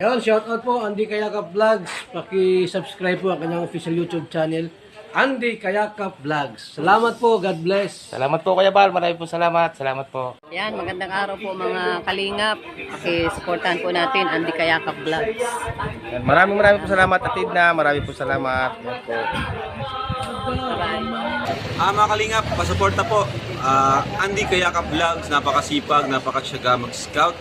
Ayun, shoutout po Andy Kayakap Vlogs. Paki-subscribe po ang kanyang official YouTube channel, Andy Kayakap Vlogs. Salamat po, God bless. Salamat po Kuya Bal, maraming po salamat. Salamat po. Yan, magandang araw po mga kalingap. Paki-supportahan po natin Andy Kayakap Vlogs. Yan, maraming po salamat Atid na, maraming po salamat. Yan po. Mga kalingap, pasuporta po. Andy Kayakap Vlogs, napakasipag, napakasyaga mag-scout.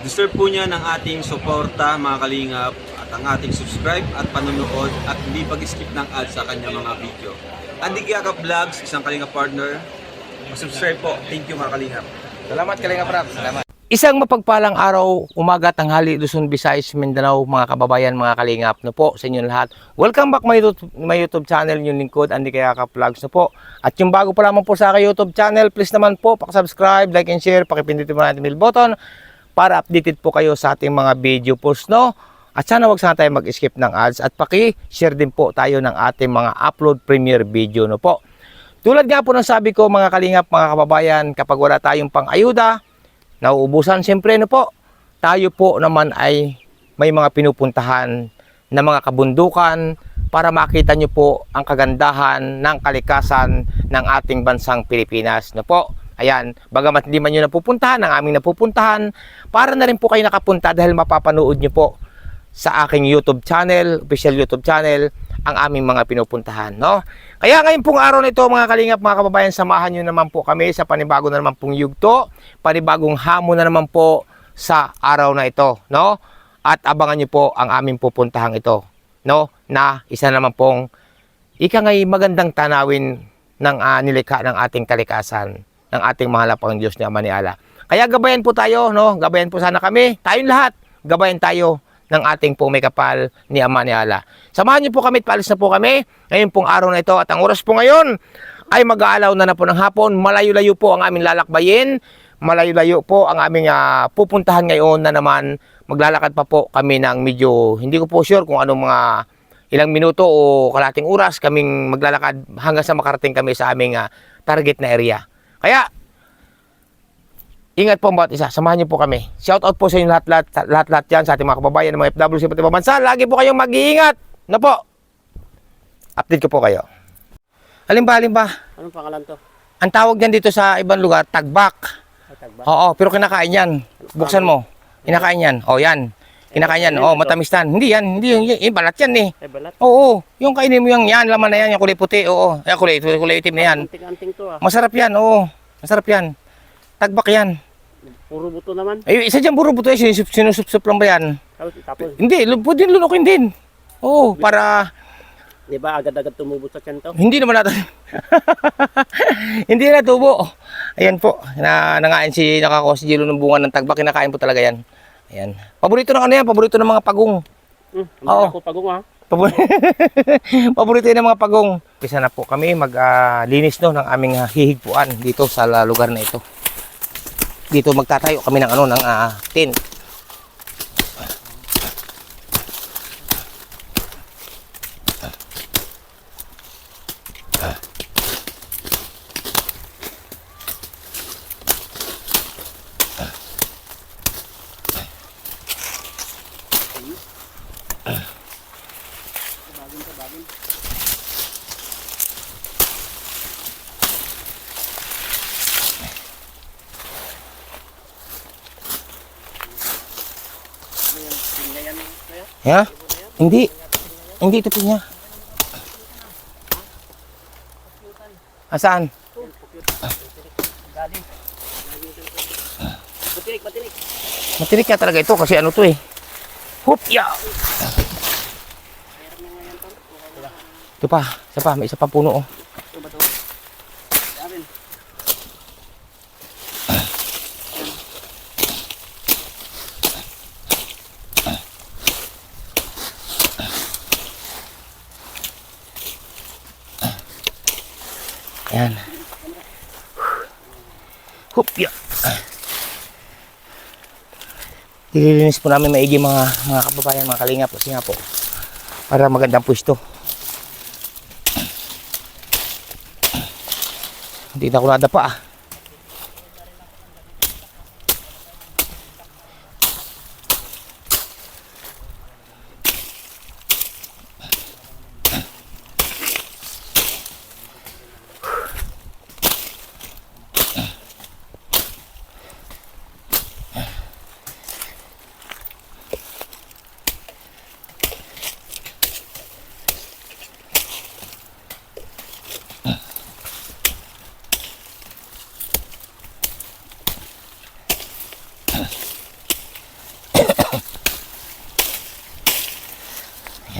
Deserve po niya ng ating suporta mga kalingap at ang ating subscribe at panonood at hindi pag-skip ng ads sa kanya mga video. Andy Kayakap Vlogs, isang kalingap partner. Subscribe po. Thank you mga kalingap. Salamat Kalingap Rap, salamat. Isang mapagpalang araw, umaga, tanghali, Luzon, Visayas, Mindanao, mga kababayan, mga kalingap no po sa inyo lahat. Welcome back my YouTube channel, yung lingkod, Andy Kayakap Vlogs no po. At yung bago pa lamang po sa aking YouTube channel, please naman po, paki-subscribe, like and share, pakipindutin mo natin bell button para updated po kayo sa ating mga video posts, no? At sana wag sana tayo mag-skip ng ads at paki-share din po tayo ng ating mga upload premiere video, no po. Tulad nga po ng sabi ko mga kalingap, mga kababayan, kapag wala tayong pang-ayuda, nauubusan siyempre, no po. Tayo po naman ay may mga pinupuntahan na mga kabundukan para makita nyo po ang kagandahan ng kalikasan ng ating bansang Pilipinas, no po. Ayan, bagamat hindi man nyo napupuntahan, ang aming napupuntahan, para na rin po kayo nakapunta dahil mapapanood nyo po sa aking YouTube channel, official YouTube channel, ang aming mga pinupuntahan, no? Kaya ngayon pong araw na ito, mga kalingap, mga kababayan, samahan nyo naman po kami sa panibago na naman pong yugto, panibagong hamon na naman po sa araw na ito, no? At abangan nyo po ang aming pupuntahan ito, no? Na isa naman pong ikangay magandang tanawin ng nilikha ng ating kalikasan, ng ating mahal pang Diyos ni Ama ni Allah. Kaya gabayan po tayo, no? Gabayan po sana kami, tayong lahat, gabayan tayo ng ating pong may kapal ni Ama ni Allah. Samahan niyo po kami at paalis na po kami ngayon pong araw na ito. At ang oras po ngayon ay mag-aalaw na po ng hapon. Malayo-layo po ang aming lalakbayin. Malayo-layo po ang aming pupuntahan ngayon na naman. Maglalakad pa po kami ng medyo, hindi ko po sure kung anong mga ilang minuto o kalating oras kaming maglalakad hanggang sa makarating kami sa aming target na area. Kaya, ingat po ang bawat isa. Samahan niyo po kami. Shout out po sa inyo lahat-lahat yan sa ating mga kababayan ng mga FW sa iba't ibang bansa. Lagi po kayong mag-iingat. Na po. Update ko po kayo. Halimbawa. Anong pangalan to? Ang tawag niyan dito sa ibang lugar, tagbak. Tagbak? Oo, pero kinakain yan. Buksan mo. Kinakain yan. O, yan. Kinakain yan. O, matamis tan. Hindi yan. Hindi yung balat yan eh. Ay, balat. Oo. Yung kainin mo yan, laman na yan. Yung kulay puti. Oo. Yung kulay itim na yan. Anting-anting to Masarap yan. Oo. Masarap yan. Tagbak yan. Puro buto naman. Ay, isa dyan puro buto eh. Sinusup lang ba yan? Tapos itapon. Hindi. Pwede lunukin din. Oo. Para Di ba agad-agad tumubot sa tiyan to? hindi naman natin. Hindi na tubo. Ayan po. Nangain si Jilo ng bunga ng tagbak. Kinakain po talaga yan. Ayan. Paborito ng ano yan? Paborito ng mga pagong. Oo. Ako pagong Paborito yan ng mga pagong. Pisa na po kami maglinis ng aming hihigpuan dito sa lugar na ito. Dito magtatayo kami ng tent. Ya? Hindi. Hindi ito pinya. Asaan? Matinik nga talaga ito kasi ano to eh. Hup! Ya! Ito pa. Isa pa. May isa pa puno oh. Ayan. Hupya. Ililinis po namin maigi mga kababayan, mga kalingap kasi nga po para magandang pwesto. Hindi na ako nadapa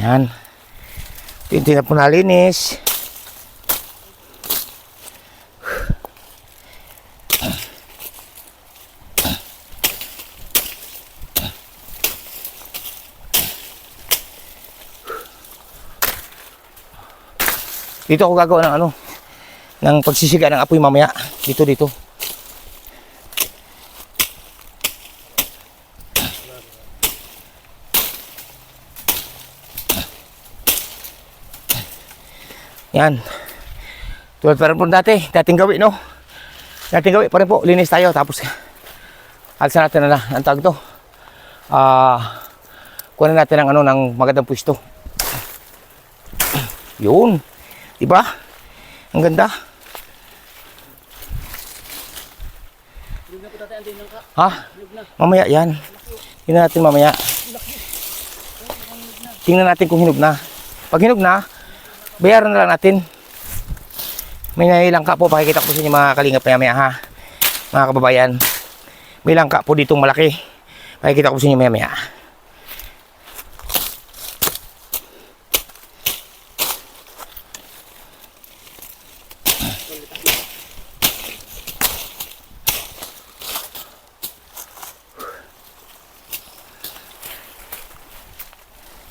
Yan. Hindi na po nalinis. Dito ako gagawa ng ano, ng pagsisiga ng apoy mamaya. Dito. Yan. Tulad pa rin po dating gawi, no? Dating gawi pa rin po, linis tayo. Tapos, alsa natin na ang tawag to. Kunin natin ng ano, ng magandang pwesto. Yun. Diba? Ang ganda. Ha? Mamaya yan. Tingnan natin mamaya. Tingnan natin kung hinog na. Pag hinog na, bayaran na lang natin. May nailangka po. Pakikita ko sa inyo mga kalingap maya ha. Mga kababayan. May langka po ditong malaki. Pakikita ko sa inyo maya.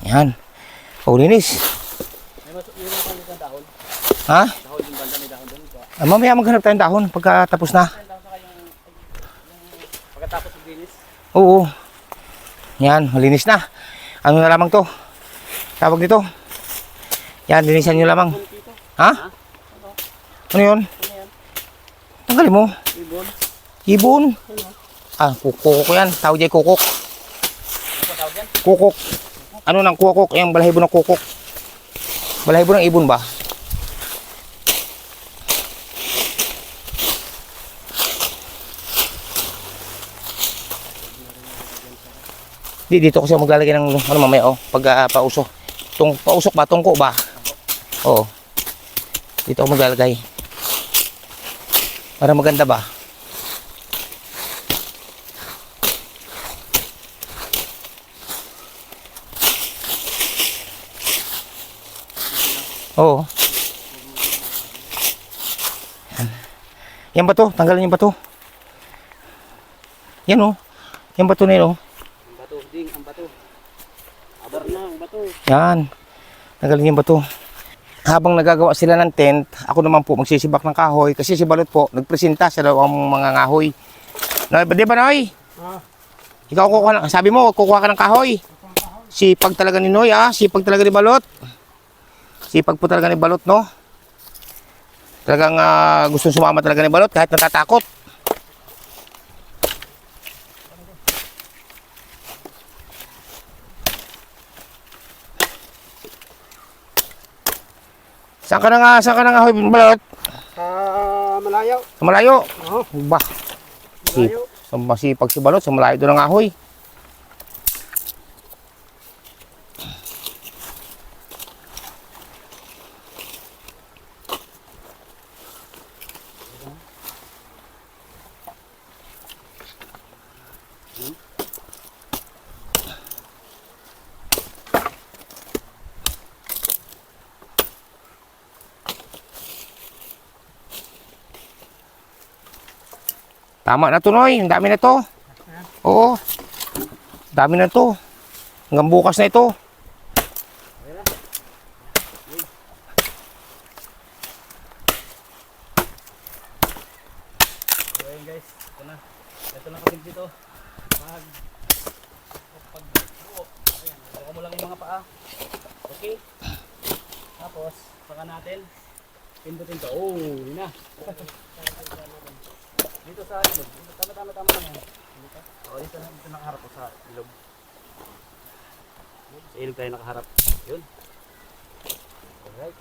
Yan. Paulinis. Ha? Mamaya maghanap tayong dahon pagkatapos na. Pagkatapos maglinis. Oo. Yan, malinis na. Ano na lamang to? Tawag dito. Yan, linisan nyo lamang. Ha? Ano yun? Tanggalin mo. Ibon. Ibon. Kukok yan. Tawag dyan kukok. Kukok. Ano ng kukok? Yung balahibo ng kukok. Balahibo ng ibon ba? Dito kasi maglalagay ng ano mamaya pag pausok. Pausok ba? Tungko ba? Oo. Dito ako maglalagay. Para maganda ba? Oo. Yan ba to? Tanggalin yung bato. Yan Yan bato na yun Ang bato, ding, ang bato. Abar na, ang bato. Yan. Tanggalin yung bato. Habang nagagawa sila ng tent, ako naman po magsisibak ng kahoy. Kasi si Balot po, nagpresenta siya daw ang mga ngahoy. Di ba, Noy? Ikaw kukuha ng, sabi mo, kukuha ka ng kahoy. Sipag talaga ni Noy, sipag talaga ni Balot. Sipag po talaga ni Balot, no? Talagang gustong sumama talaga ni Balot kahit natatakot. Saan ka na nga, hoy, Balot? Malayo. Sa malayo? Oo. Ba? Malayo. Masipag si Balot, sa malayo doon ang ahoy. Tama na to, Noy. Ang dami na to. Oo. Dami na to. Hanggang bukas na ito. Ayan guys, ito na. Ito na kami dito. Pagbuo. Ayan, buka mo lang yung mga paa. Okay. Tapos, saka natin. Pindutin to. Oh, yun na. Dito sa ilog. Tama na yan. Dito nakaharap ko sa ilog. Sa ilog tayo nakaharap. Yun. Alright.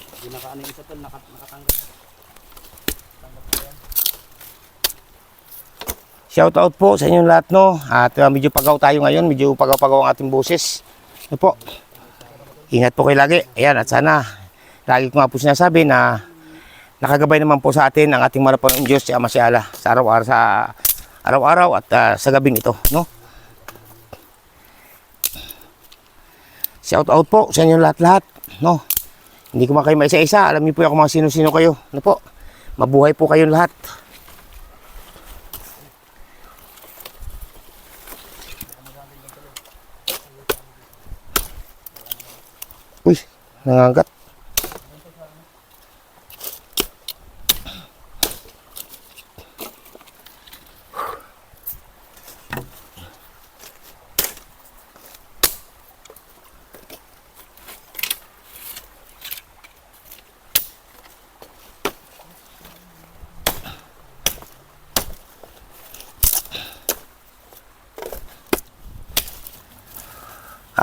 Hindi nakaano yung isa tol. Nakatanggal. Tanggal ko yan. Shout out po sa inyong lahat, no. At medyo pagaw tayo ngayon. Medyo pagaw-pagaw ang ating boses. Ano po. Ingat po kayo lagi. Ayan, at sana lagi ko nga po sinasabi na nakagabay naman po sa atin ang ating marapanong Diyos si Ama si Allah sa araw-araw at sa gabing ito, no? Shout out po sa inyo lahat-lahat, no? Hindi ko kayo maisa-isa. Alam niyo po ako mga sino-sino kayo. Ano po? Mabuhay po kayong lahat. Uy, nangagat.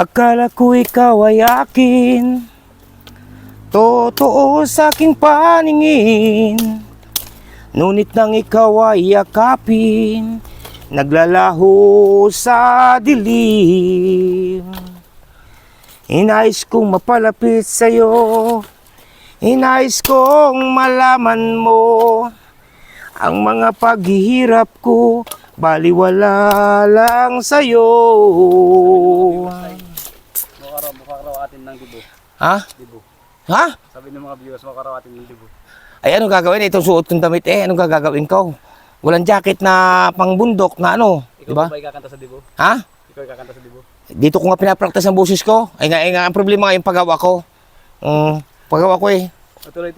Akala ko ikaw ay akin, totoo sa aking paningin. Ngunit nang ikaw ay yakapin, naglalaho sa dilim. Inais kong mapalapit sa'yo, inais kong malaman mo ang mga paghihirap ko, baliwala lang sa'yo. Makaraw atin ng dibo. Ha? Dibo. Ha? Sabi ng mga viewers, makaraw atin ng dibo. Ay, anong gagawin? Itong suot kong damit anong gagawin ko? Walang jacket na pangbundok na Ikaw diba? ba ikakanta sa dibo? Ha? Ikaw ikakanta sa dibo? Dito ko nga pinapraktas ang boses ko. Ay nga, ang problema nga yung paggawa ko. Paggawa ko eh. Tuloy.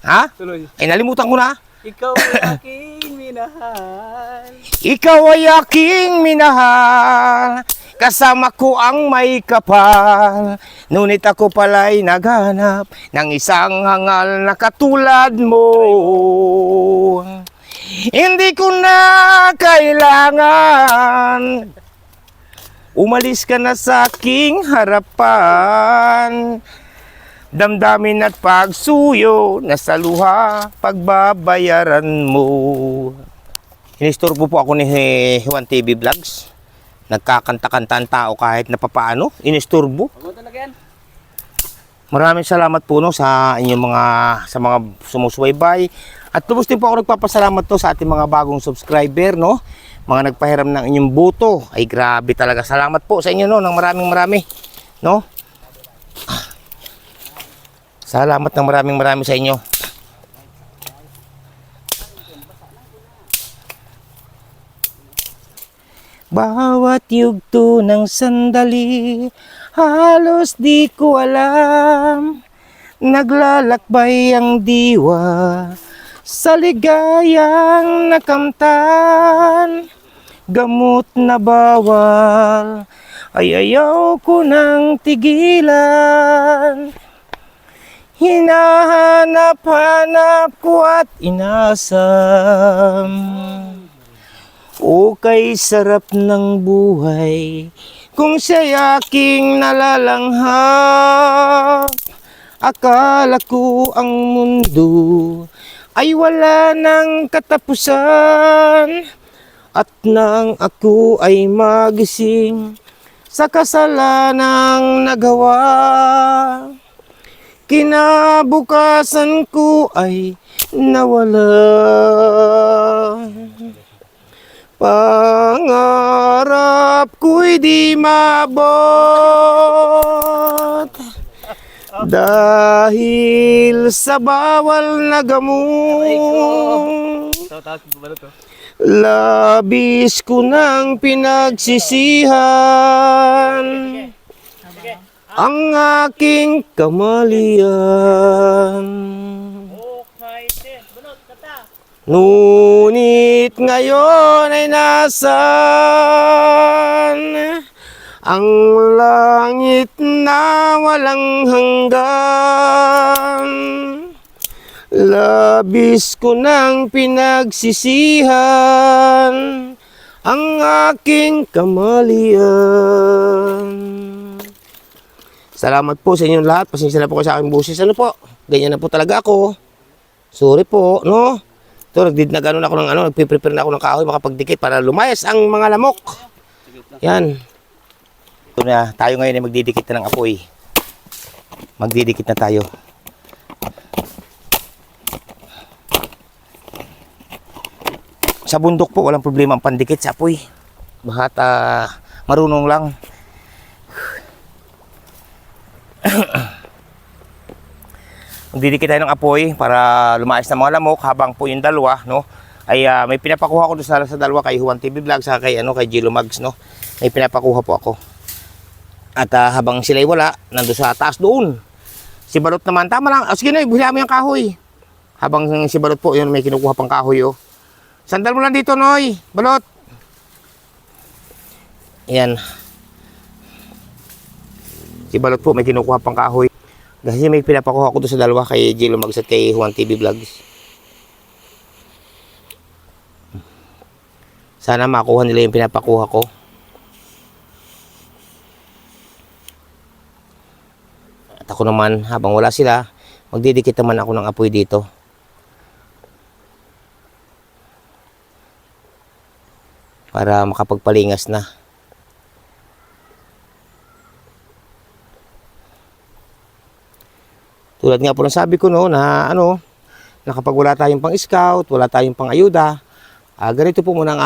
Ha? Tuloy. Ay, nalimutan ko na. Ikaw ay aking minahal. Ikaw ay aking minahal, kasama ko ang may kapal. Ngunit ako pala'y naghanap ng isang hangal na katulad mo. Hindi ko na kailangan, umalis ka na sa aking harapan. Damdamin at pagsuyo, nasa luha, pagbabayaran mo. Inistorbo po ako ni Juan TV Vlogs. Nagkakanta-kanta ang tao kahit napapaano. Inistorbo. Huwag mo talaga yan. Maraming salamat po no, sa inyong mga sumusubaybay. At tubos din po ako nagpapasalamat to sa ating mga bagong subscriber, no? Mga nagpahiram ng inyong boto. Ay grabe talaga. Salamat po sa inyo no, ng marami, no? Salamat ng marami sa inyo. Bawat yugto ng sandali, halos di ko alam. Naglalakbay ang diwa sa ligayang nakamtan. Gamot na bawal, ay ayaw ko nang tigilan. Hinahanap-hanap ko at inasam. O kay sarap ng buhay kung siya'y aking nalalanghap. Akala ko ang mundo ay wala ng katapusan. At nang ako ay magising sa kasalanang nagawa, kinabukasan ko ay nawala. Pangarap ko'y di maabot dahil sa bawal na gamot. Tawas ko ba to? Labis ko nang pinagsisihan ang aking kamalian. Ngunit ngayon ay nasan ang langit na walang hanggan. Labis ko nang pinagsisihan ang aking kamalian. Salamat po sa inyong lahat. Pasensya na po kayo sa aking boses. Ano po? Ganyan na po talaga ako. Sorry po, no? Ito, nag-ano ako ng nagpiprepare na ako ng kahoy makapagdikit para lumayas ang mga lamok. Yan. Ito na, tayo ngayon ay magdidikit na ng apoy. Magdidikit na tayo. Sa bundok po, walang problema ang pandikit sa apoy. Bahat marunong lang. Magdidikit tayo ng apoy para lumayas ng mga lamok habang po yung dalawa, no? Ay may pinapakuha ko doon sa dalawa kay Juan TV Vlog sa kay kay Gilo Mags, no? May pinapakuha po ako. At habang sila'y wala, nandoon sa taas doon. Si Balot naman, tama lang. Sige na, buhila mo yung kahoy. Habang si Balot po, yun may kinukuha pang kahoy, oh. Sandal mo lang dito, Noy. Balot. Yan. Si Balot po, may kinukuha pang kahoy. Kasi may pinapakuha ko doon sa dalawa kay Gilo Mags at kay Juan TV Vlogs. Sana makuha nila yung pinapakuha ko. At ako naman, habang wala sila, magdidikit naman ako ng apoy dito. Para makapagpalingas na. Tulad nga po ng sabi ko no, na kapag wala tayong pang-scout, wala tayong pang-ayuda, ganito po muna ang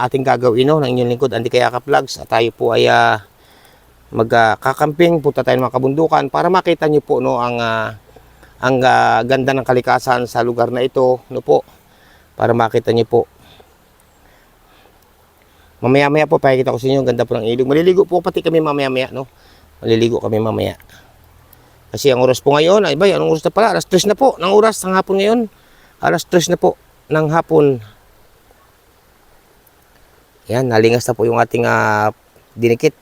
ating gagawin, no, ng inyong lingkod, Andy Kayakap Vlogs. At tayo po ay magkakamping, punta tayo ng mga kabundukan para makita nyo po no, ang ganda ng kalikasan sa lugar na ito, no po, para makita nyo po. Mamaya-maya po, pakikita ko sa inyo, ang ganda po ng ilog. Maliligo po pati kami mamaya-maya, no? Maliligo kami mamaya. Kasi ang oras po ngayon, ay ba, anong oras na pala? Alas 3 na po ng oras ng hapon ngayon. Alas 3 na po ng hapon. Yan, nalingas na po yung ating dinikit.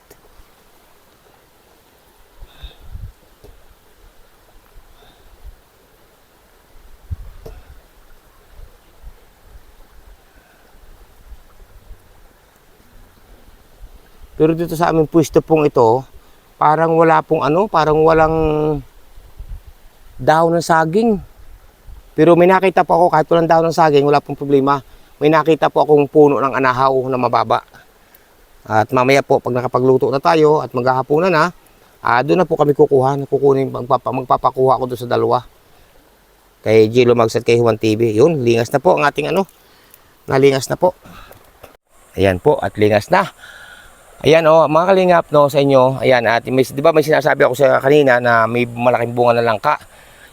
Pero dito sa aming pwesto pong ito, parang wala pong parang walang dahon ng saging. Pero may nakita po ako, kahit walang dahon ng saging, wala pong problema. May nakita po akong puno ng anahaw na mababa. At mamaya po, pag nakapagluto na tayo at maghahapunan na, doon na po kami kukuha. Magpapakuha ako doon sa dalawa. Kay Gilo Mags at kay Juan TV. Yun, lingas na po ang ating nalingas na po. Ayan po, at lingas na. Ayan mga kalingap no, sa inyo. Ayan, at di ba may sinasabi ako sa kanina na may malaking bunga na langka.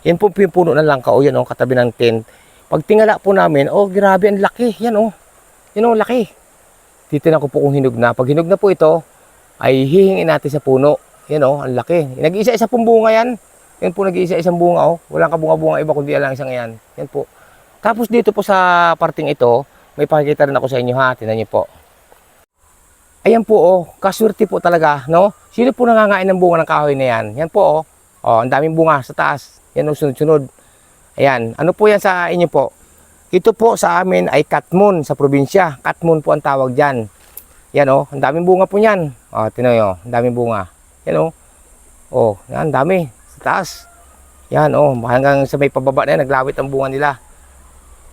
Yan po yung puno ng langka, yan katabi ng tent. Pag tingala po namin, grabe ang laki. Yan yan laki. Titignan ko po kung hinog na. Pag hinog na po ito, ay hihingin natin sa puno. Yan ang laki. Nag-iisa-isa pong bunga yan. Yan po, nag-iisa-isang bunga Walang kabunga-bunga iba kundi lang isang yan. Yan po. Tapos dito po sa parting ito, may pakikita rin ako sa inyo ha. Tingnan niyo po. Ayan po kaswerte po talaga, no? Sino po nangangain ng bunga ng kahoy na yan? Yan po ang daming bunga sa taas. Yan sunod-sunod. Ayan, ano po yan sa inyo po? Ito po sa amin ay katmon sa probinsya. Katmon po ang tawag diyan. Yan ang daming bunga po niyan. Tingnan niyo, ang daming bunga. Yan yan dami sa taas. Yan hanggang sa may pababa na yan, naglawit ang bunga nila.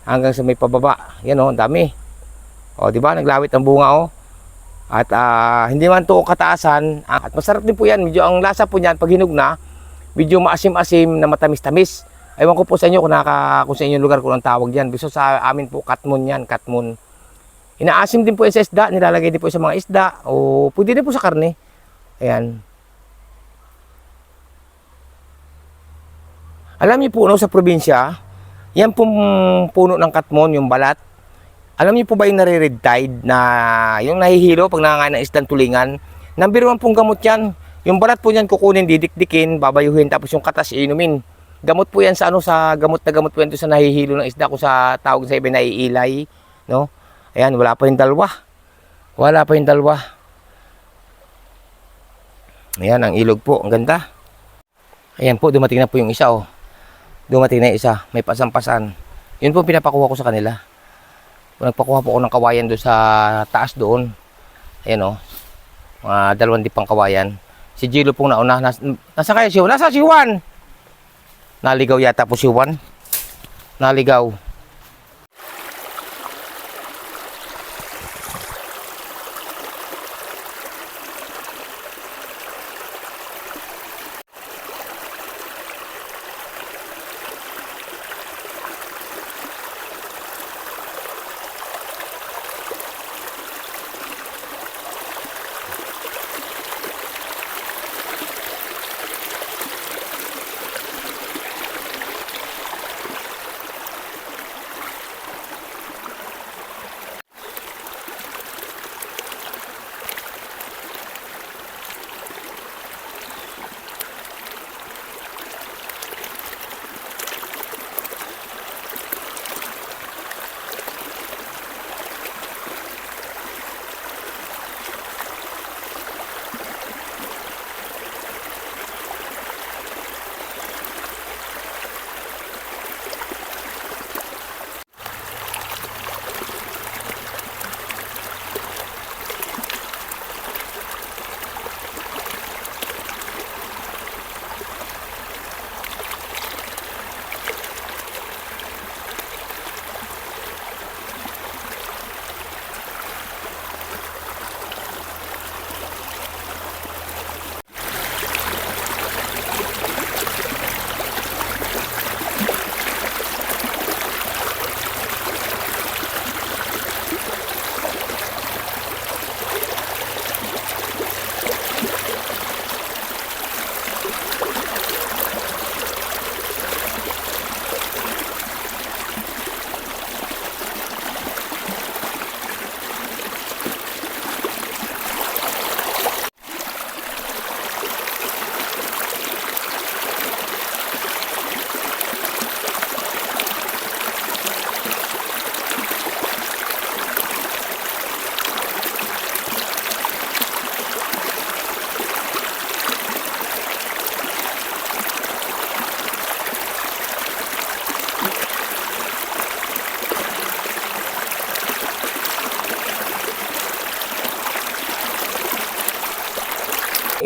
Hanggang sa may pababa. Yan ang dami. Di ba? Naglawit ang bunga At hindi man to kataasan, at masarap din po yan. Medyo ang lasa po niyan pag hinog na, medyo maasim-asim na matamis-tamis. Ewan ko po sa inyo kung sa inyong lugar kung ang tawag diyan. Biso sa amin po katmon yan, katmon. Inaasim din po yan sa isda, nilalagay din po sa mga isda o pwede din po sa karne. Ayan. Alam niyo po sa probinsya, yan pong puno ng katmon, yung balat. Alam niyo po ba yung nare-red tide na yung nahihilo pag nangangain ng isdang tulingan? Number 1 pong gamot yan. Yung balat po niyan kukunin, didikdikin, babayuhin, tapos yung katas iinumin. Gamot po yan sa sa gamot na gamot po yan sa nahihilo ng isda kung sa tawag sa iba na iilay. No? Ayan, wala pa yung dalawa. Wala pa yung dalawa. Ayan, ang ilog po. Ang ganda. Ayan po, dumating na po yung isa Dumating na yung isa. May pasampasan. Yun po pinapakuha ko sa kanila. Nagpakuha po ako ng kawayan doon sa taas doon. Ayan mga 2 dipang kawayan. Si Gilo pong nauna. Nasa kaya si Juan? Nasa si Juan? Naligaw yata po si Juan. Naligaw.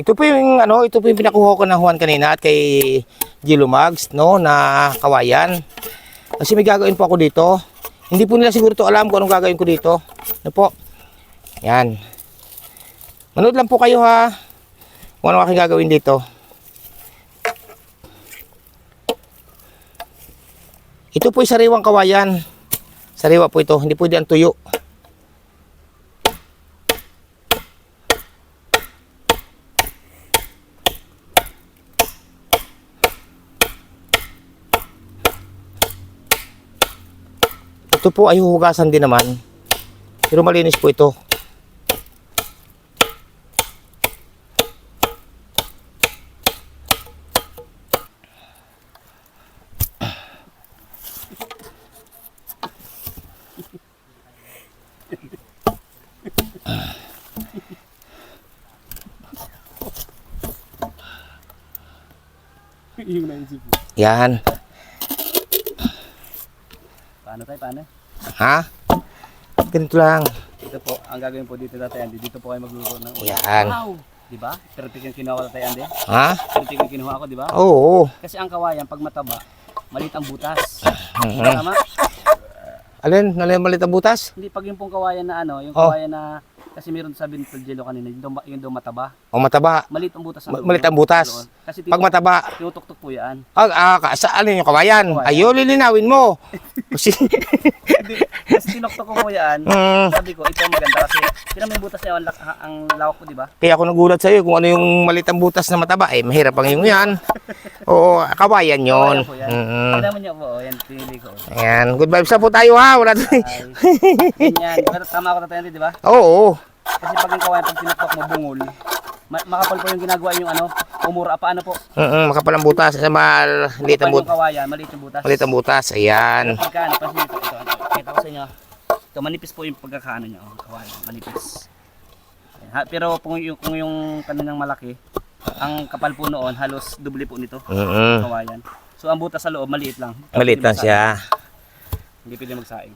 Ito po yung ito po yung pinakuha ko ng Juan kanina at kay Gilo Mags, no, na kawayan. Kasi may gagawin po ako dito. Hindi po nila siguro to alam kung anong gagawin ko dito. Ano po? Yan. Manood lang po kayo ha. Kung ano aking gagawin dito. Ito po yung sariwang kawayan. Sariwa po ito. Hindi pwede ang tuyo. Ito po ay huhugasan din naman. Pero malinis po ito. Yung naisip mo. Yan. Paano? Ha? Ganito lang. Ito po, ang gagawin po dito Tatay Andy. Dito po kayo magluto ng ulam. Yan. Wow! Diba? Perfect yung kinuha ko Tatay Andy. Ha? Perfect yung kinuha ko, diba? Oo. Kasi ang kawayan, pag mataba, maliit ang butas. Mhm. Tama? Alin? Alin malit ang butas? Hindi, pag yung pong kawayan na yung Oh. kawayan na, kasi meron sabi ni Jello kanina, yung daw mataba. O mataba. Maliit ang butas. Malit ang butas. Kasi Pag mataba. tinutuktok po yan. Sa alin yung kawayan? Kawayan. Ayaw, lilinawin mo. Kasi, Kasi tinuktok ko po yan. Mm. Sabi ko, ito maganda kasi tinan mo yung butas niya, ang lawak ko, di ba? kaya ako nagulat sa'yo kung ano yung malit ang butas na mataba. Eh, mahirap ang yung yan. Oo, kawayan yun. Kawayan po yan. Mm. Tignan mo niya po, yan, pinili ko. Ayan, good vibes na po tayo ha. Wala Ay, ganyan. Pero tama ako Tatay Andy, di ba? Oo. Kasi pag yung kawayan, pag tinuktok mo, bungol, makapal po yung ginagawa yung umura pa ano po. Makapal ang butas. Sa maliit ang Pag yung butas. kawayan, maliit yung butas. Malit ang butas. Ayan. Pagka ano, pansin ito, kita ko sa inyo. Ito, manipis po yung pagkakaano niya, kawayan, manipis. Ayan, pero kung yung kanilang malaki, ang kapal po noon, halos doble po nito, kawayan. So ang butas sa loob, maliit lang. Maliit lang siya. Hindi pwede magsaing.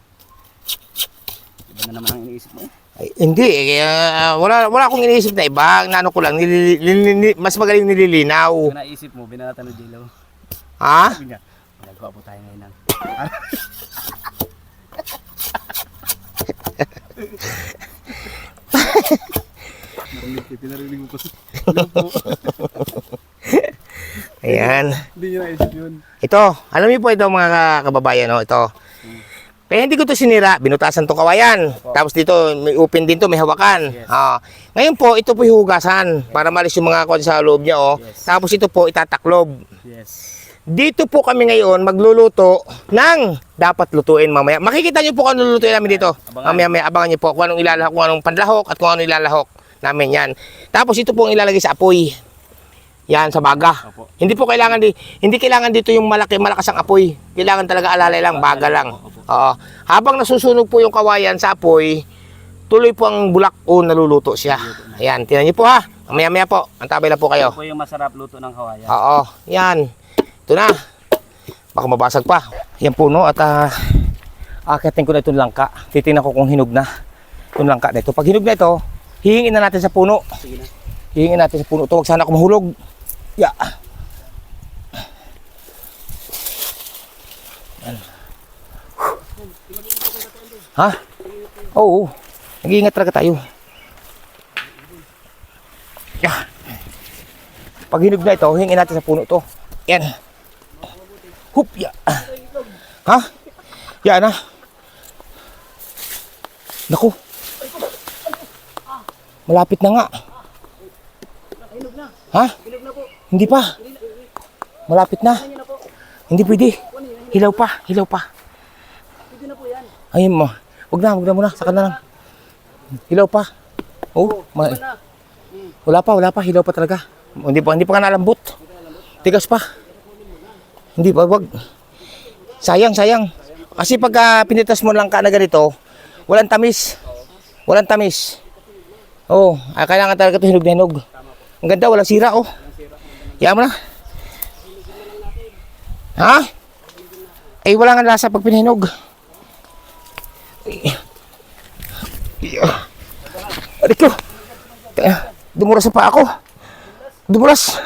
Iba na naman ang iniisip mo. Ay, hindi, wala akong iniisip na iba. Naano ko lang, mas magaling nililinaw. Kung naisip mo, binanatan ni Jello. Ha? Sabi niya, nagawa po tayo ngayon ng... Narinig mo pa. Ayan. Hindi niya naisip yun. Ito, alam niyo po ito mga kababayan, no? Ito. Pero hindi ko to sinira, binutasan to kawayan. Tapos dito, may open din to, may hawakan. Yes. Ngayon po, ito po hihugasan para malis yung mga kwan sa loob niya, oh. Yes. Tapos ito po, itataklob. Yes. Dito po kami ngayon magluluto ng dapat lutuin mamaya. Makikita niyo po kung ano lulutuin namin dito. Mamaya abangan niyo po kung anong ilalahok, kung anong panlahok at kung anong ilalahok namin yan. Tapos ito po ang ilalagay sa apoy. Yan sa baga. Opo. Hindi kailangan dito yung malakas ang apoy. Kailangan talaga alalay lang, baga lang. Oo. Habang nasusunog po yung kawayan sa apoy, tuloy po ang bulak o naluluto siya. Ayan, tingnan niyo po ha. Mamaya po, antabay lang po kayo. Ito po yung masarap luto ng kawayan. Oo, yan. Ito na. Baka mabasag pa. Yan po no, at akitin ko na itong langka. Titingnan ko kung hinog na itong langka na ito. Pag hinog na ito, hihingin na natin sa puno. Sige na. Hihingin natin sa puno ito. Huwag sana ako mahulog. Ya. Yan. Ha? Oo. Nag-iingat talaga tayo. Ya. Pag hinog na ito, hihingin natin sa puno ito. Yan. Hup, ya. Ha? Yan na. Naku. Malapit na nga. Ha? Hindi pa. Malapit na. Hindi pwede. Hilaw pa. Ayun mo. Wag na muna. Saka na lang. Hilaw pa. Oh, wala pa. Hilaw pa talaga. Hindi pa nga nalambot. Tigas pa. Hindi pa, wag. Sayang. Kasi pag pinitas mo lang ka na ganito, walang tamis. Oh, kailangan talaga ito hinog na hinog. Ang ganda, walang sira, oh. Yan mo na. Ha? Ay, wala nga lasa pag pinahinog. Aray ko. Dumura sa pa ako. Dumulas.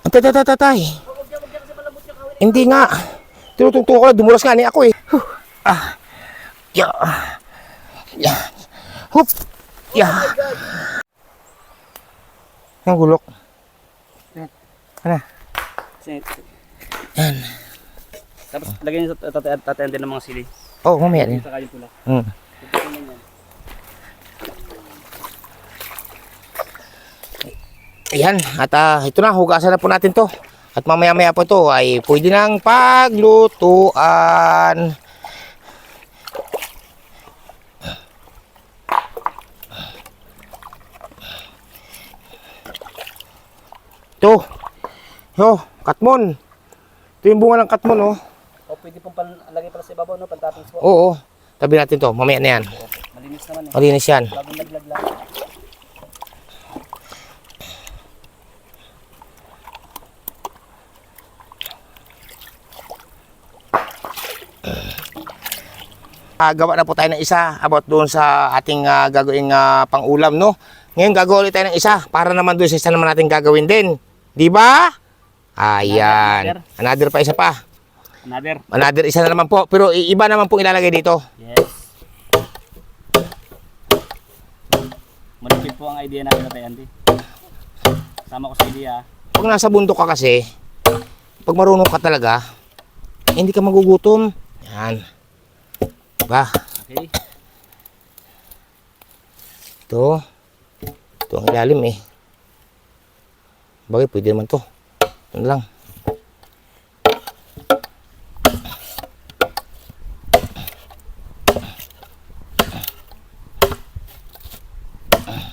Tatay. Hindi nga. Tinutungtong ko lang, dumulas nga ni ako eh. Yeah. Yeah. Hup. Yeah. Ang gulok. Ano? Yan. Tapos lagyan niyo tatayan din ng mga sili. Oh, mamaya din. Saka yung tulak. Ayan, at ito na, hugasan na po natin to. At mamaya-maya po to ay pwede nang paglutuan. Ito. Katmon. Ito yung bunga ng katmon, oh. O pwede pong lagay pala sa ibabaw, no? Pantapings po. Oo. Tabi natin to, mamaya na yan. Malinis naman eh. Malinis yan. Bagong laglag lang. Gawa na po tayo ng isa about doon sa ating gagawing pang-ulam, no? Ngayon gagawa ulit tayo ng isa para naman doon sa isa naman natin gagawin din. Di ba? Ayan. Another pa, isa pa. Another isa na naman po. Pero iba naman po ilalagay dito. Yes. Malupit po ang idea natin Tatay Andy. Sama ko sa idea. Pag nasa bundok ka kasi, pag marunong ka talaga, hindi ka magugutom. Yan. Diba? Okay. Ito. Ito ang ilalim eh. Bagay, pwede naman to. Ito na lang.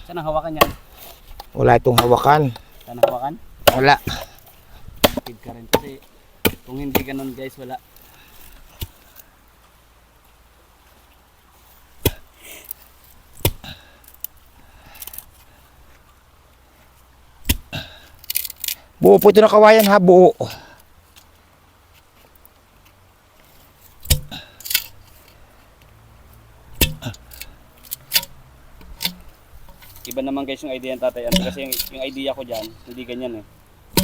Saan ang hawakan niya? Wala itong hawakan. Saan ang hawakan? Wala. Speed ka rin kasi kung hindi ganun guys wala. Buo po ito na kawayan ha, buo. Iba naman guys yung idea ng Tatay Andy kasi yung idea ko dyan, hindi ganyan eh.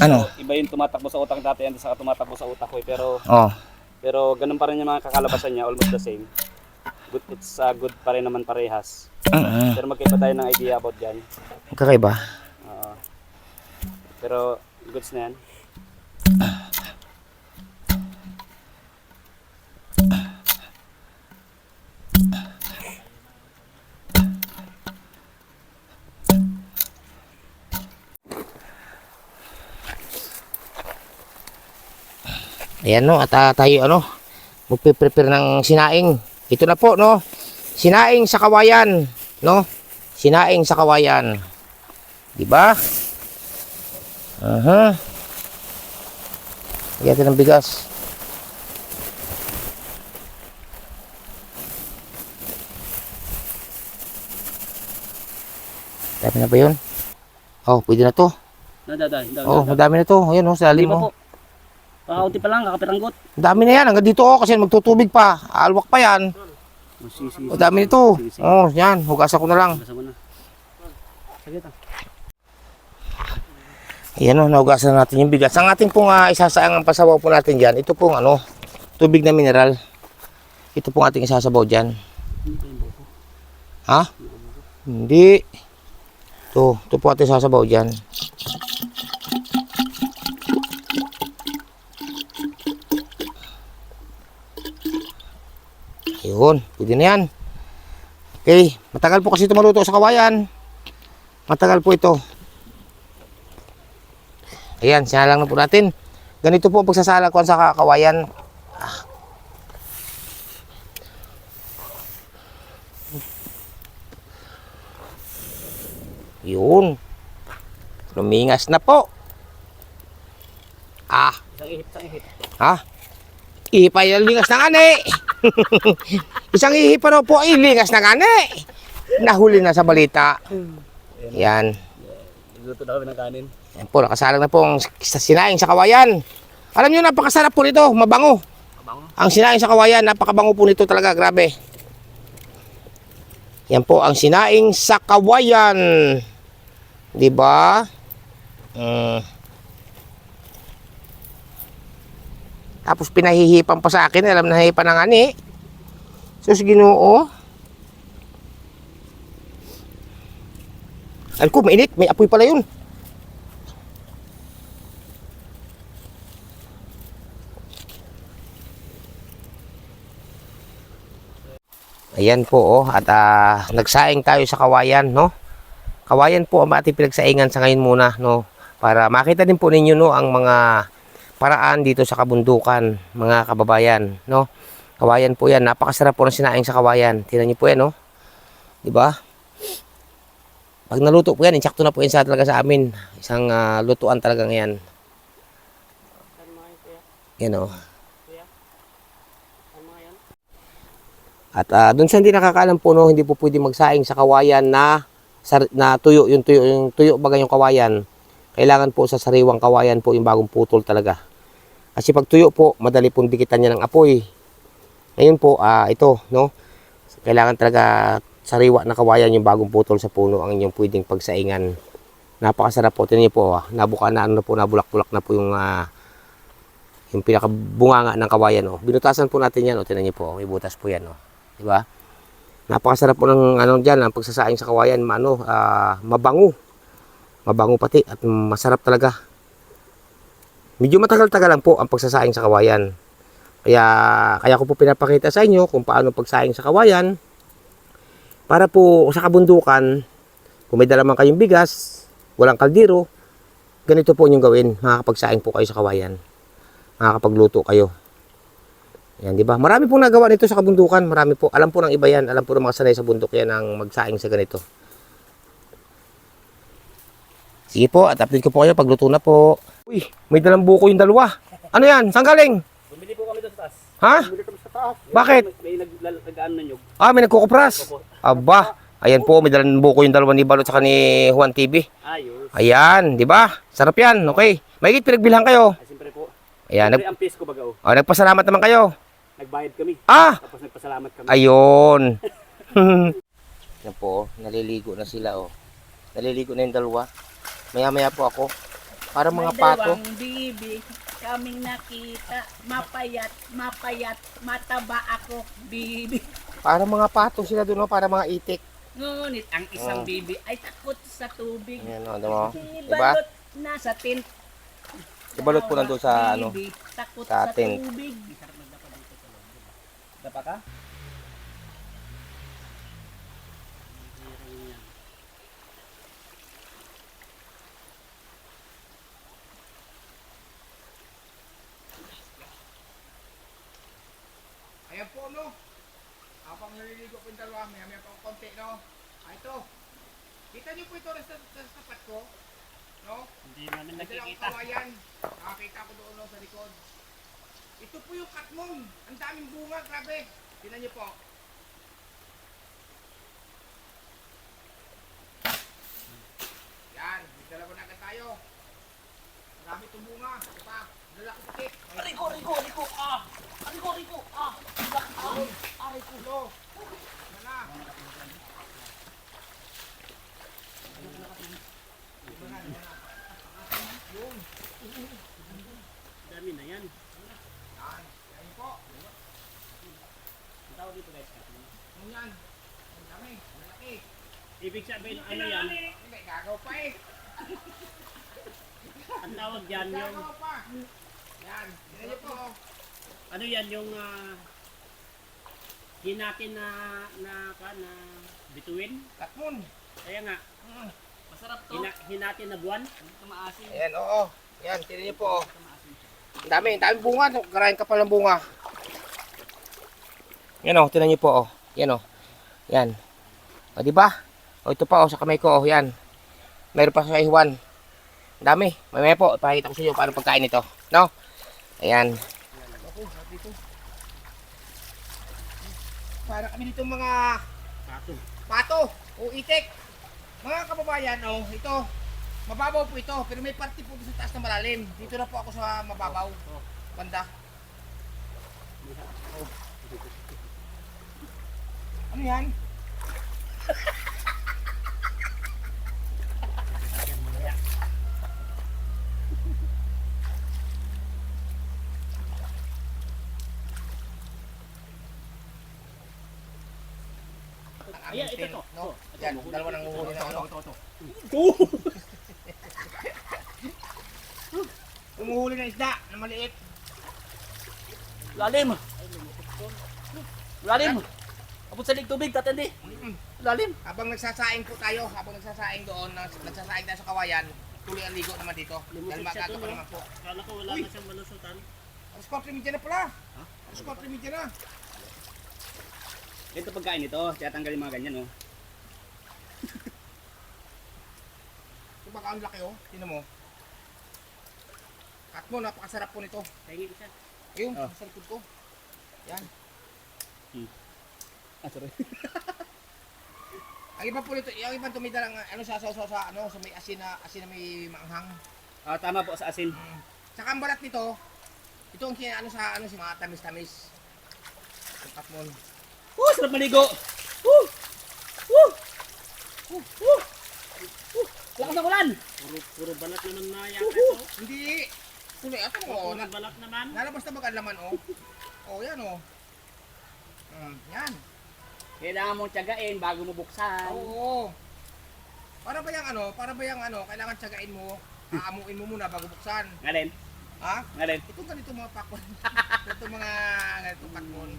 Ano? Iba yung tumatakbo sa utak ng Tatay Andy saka tumatakbo sa utak ko eh. Oh. Pero ganun pa rin yung mga kakalabasan niya, almost the same. Good, it's good pa rin naman parehas. Pero magkaiba tayo ng idea about dyan. Kakaiba. Pero goods na yan. Ayan no, at tayo magpe-prepare ng sinaing. Ito na po no, sinaing sa kawayan, no? Sinaing sa kawayan. Di ba? Lagyan natin ng bigas. Dami na ba yun? Oh, pwede na to. Oh, madami na to. Ayan oh, sa lalim mo. Kakaunti pa lang, kakapiranggot. Dami na yan, hanggang dito oh, kasi magtutubig pa. Alwak pa yan. Oh, dami nito. Oh, yan, hugasan ko na lang. Saglit ah. Ayan o, nahugasan natin yung bigas. Ang ating pong isasaang ang pasabaw po natin dyan, ito pong tubig na mineral. Ito pong ating isasabaw dyan. Ha? Hindi. Ito po ating isasabaw dyan. Ayun, pwede na yan. Okay, matagal po kasi ito maluto sa kawayan. Matagal po ito. Ayan, sinalang na po natin. Ganito po ang pagsasala ko sa kawayan. Yun. Lumingas na po. Isang ihip. Ha? Ihip ay lingas na ngani. Isang ihip pa po ay lingas na ngani. Nahuli na sa balita. Yan. Luto na kami ng kanin. Yan po, nakasalang na po ang sinaing sa kawayan. Alam nyo, napakasarap po nito, mabango. Ang sinaing sa kawayan, napakabango po nito talaga, grabe. Yan po ang sinaing sa kawayan. Diba? Tapos pinahihipan pa sa akin. Alam na hipan ng ani. Sus, Ginoo. Alam ko, mainit. May apoy pala yun. Ayan po, oh. At nagsaing tayo sa kawayan, no? Kawayan po ang ating pinagsaingan sa ngayon muna, no? Para makita din po ninyo, no, ang mga paraan dito sa kabundukan, mga kababayan, no? Kawayan po yan. Napakasarap po ng sinaing sa kawayan. Tingnan niyo po yan, no? Diba? Pag naluto po yan, insakto na po yan talaga sa amin. Isang lutuan talaga ngayon. Yan, oh. At doon sa hindi nakakaalam po, no, hindi po pwede magsaing sa kawayan na tuyo, yung tuyo baga yung kawayan. Kailangan po sa sariwang kawayan po yung bagong putol talaga. Kasi pag tuyo po, madali pong dikitan niya ng apoy. Ngayon po, ito, no, kailangan talaga sariwa na kawayan yung bagong putol sa puno ang inyong pwedeng pagsaingan. Napakasarap po. Tingnan niyo po, nabuka na, ano na po, nabulak-bulak na po yung pinakabunganga ng kawayan, oh. Binutasan po natin yan, oh. Tingnan niyo po, may butas po yan, oh. Diba? Napakasarap po ng diyan, ang pagsasaing sa kawayan, mabango. Mabango pati at masarap talaga. Medyo matagal-tagal lang po ang pagsasaing sa kawayan. Kaya ko po pinapakita sa inyo kung paano pagsaing sa kawayan. Para po sa kabundukan, kung may dala man kayong bigas, walang kaldero, ganito po inyong gawin. Makakapagsaing po kayo sa kawayan. Makakapagluto kayo. Yan, di ba? Marami pong nagawa nito sa kabundukan. Marami po. Alam po ng iba yan. Alam po ng mga sanay sa bundok yan ang magsaing sa ganito. Sige po, at update ko po kayo pagluto na po. Uy, may dalang buko yung dalawa. Ano yan? Saan galing? Bumili po kami doon sa taas. Ha? Bumili kami sa taas. Bakit? May nag-ano na nyug. May nagkukupras. Aba, ayan po, may dalang buko yung dalawa ni Balot sa ni Juan TV. Ayos. Ayan, di ba? Sarap yan, okay. May pinagbilhan kayo. Ay, siyempre po. Ayan, Siyempre, ang piece ko baga, nagpasalamat naman kayo. Nagbayad kami. Tapos nagpasalamat kami. Ayun. Yan po, naliligo na sila, oh. Naliligo na yung dalawa. Maya-maya po ako. Para mga pato. May dalawang bibi kaming nakita. Mapayat, mataba ako, bibi. Para mga pato sila doon, oh. Para mga itik. Ngunit ang isang bibi ay takot sa tubig. Ayan, oh, diba? Si Diba? Balot nasa tent. Si Balot po nandun sa, Bibi, takot sa sa tent. tubig. Dapa ka? Ayan po, no? Habang naliligo po yung dalawa, maya-maya pa konti, no? Ito. Kita niyo po ito sa tapat ko, no? Hindi namin May dalang nakikita. kawayan. Nakakita ko doon, no, sa likod. Ito po yung katmon. Ang daming bunga, grabe. Tingnan niyo po. Yan, may dala ko na agad tayo. Marami itong bunga. Ito pa, dala ko puti. Riko, Riko, Riko, ah! Riko, Riko, ah! Riko. Mana? Dami na yan. Yan, yan po. Ang tawag dito guys. Ano yan? Ang dami, malaki. Ibig sabihin, ano yan? May gagaw pa eh. Ang tawag yan yung... Gagaw pa. Yan, tingnan niyo po. Ano yan yung... hinatin na bituin. Katmon. Kaya nga, Masarap to. hinatin na buwan. Tumaasin. Ayan, oo. Yan, tingnan niyo po. Ang dami bunga. Karain ka pa ng bunga. Yan, oh, tingnan niyo po, oh. Yan, oh. Yan. O, di ba? O, ito pa, oh, sa kamay ko, oh, yan. Meron pa sa Juan. Ang dami. Mamaya po, ipakita ko sa inyo paano pagkain ito. No? Ayan. Para kami dito mga pato o itik. Mga kababayan, oh, ito. Mababaw po ito, pero may parte po sa taas na malalim. Dito na po ako sa mababaw. Banda. Oh. Ano yan? Ayan, ito tin, to. no? Ito, Yan, mahuli. dalawa nang huhuli na ano. Ito. Umuhuli ng isda na maliit. Lalim. Lalim. Abot sa tubig, tatindi. Lalim. Habang nagsasaing po tayo, doon, nagsasaing tayo sa kawayan, tuloy ang ligo naman dito. Dahil magaga pa naman po. Kala ko wala Uy! na siyang malusutan. Alas 4:30 na pala. Alas 4:30 na. Ito pagkain ito, kaya tanggalin mga ganyan, oh. Ito baka ang laki oh. Tingnan mo. Kat mo, napakasarap po nito. Tingin siya. Ayun, Oh. sa likod ko. Yan. Sorry. Ang iba po nito, yung ibang tumida lang ano sa may asin na may maanghang. Tama po sa asin. Saka ang balat nito, ito ang sa mga tamis-tamis. Yung katmon. Sarap maligo. Woo! Woo! Woo! Woo! Lakas ng ulan. Puro balat naman na yata ito. Hindi. Tuloy, ato mo, Puro balat naman. nalabas na baga laman oh. Oh, yan oh. Yan. Kailangan mong tiyagain bago mo buksan. Oo. Para ba yung kailangan tiyagain mo, aamuin mo muna bago buksan. Ngalin? Ha? Ngalin? Ito ganito mga pakwan. Ito mga ganito katmon.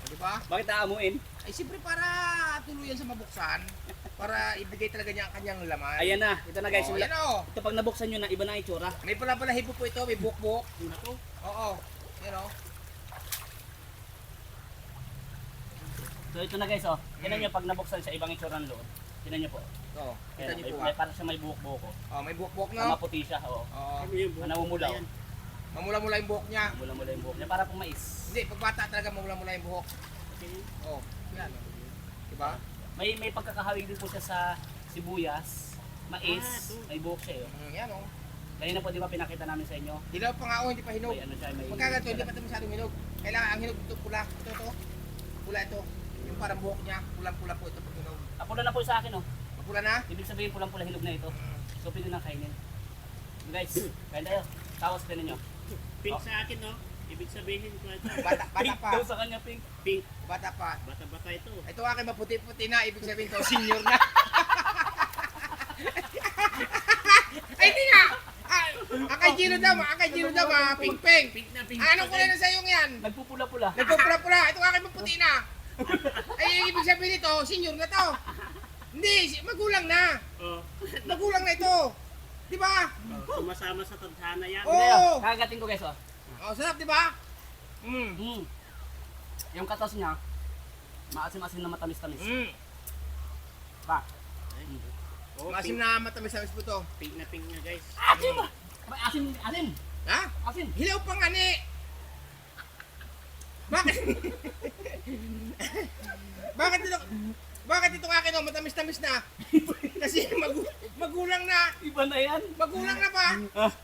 Di ba? Bakit aamuin? Ay siyempre para tuluyan sa mabuksan, para ibigay talaga niya ang kanyang laman. Ayan na. Ito na guys. Oh, yan oh. Ito pag nabuksan nyo na, iba na ang itsura. May pala-balahibo po ito, may buhok-buhok. Ako, Oo. Yan oh. So ito na guys, oh. Tignan nyo pag nabuksan sa ibang itsura ng loob. Tignan nyo po. Ito. Kita Ayan, niyo po may, ah. parang siya may buhok-buhok, oh. Oh, may buhok-buhok Na na. maputi siya, oh. Oo. kami yung buhok. Namumula, oh. Ayan. Mamula-mula yung buhok niya. Mula-mula yung buhok niya. Para pong mais. Hindi, pag bata talaga mamula-mula yung buhok. Oh. Yan. Oh. Diba? May pagkakahawig din po siya sa sibuyas, mais, may buhok siya, oh. Yan oh. Kanina po di ba pinakita namin sa inyo? Dilaw pa nga oh, hindi pa hinog. May ano siya, may... Pagkaganto, hindi pa ito masyadong hinog. Kailangan ang hinog ito pula. Ito. Pula ito. Yung parang buhok niya, pulang-pula po ito pag hinog. Pula na po sa akin, oh. Mapula na? Ibig sabihin pulang-pula hinog na ito. So pwede nang kainin. Guys, kain tayo. Tawas din ninyo. Pink sa akin, no? Ibig sabihin ko ito. Bata Pink pa. daw sa kanya, pink. Pink. Bata pa. Bata-bata ito. Ito akin maputi-puti na, ibig sabihin to, senior na. Ay, hindi nga! Akay Gino daw, ping-ping. Pink na pink. Anong kulay na sa'yo yan? Nagpupula-pula. Nagpupula-pula, ito akin maputi na. Ay, ibig sabihin nito, senior na to. Hindi, magulang na. Oh. Magulang na ito. Di ba? Sumasama sa tadhana yan. Oo. Kagating ko guys, oh. Oh, sarap, di ba? Yung katas niya, maasim-asim na matamis-tamis. Ba? Oh, Masim pink, na matamis-tamis po to. pink na pink na guys. Asim ba? Abay, asim, asim. Ha? Asim. Hilaw pang ani. Bakit? Bakit itong akin oh, matamis-tamis na? Kasi magulang na. Iba na yan. Magulang na pa.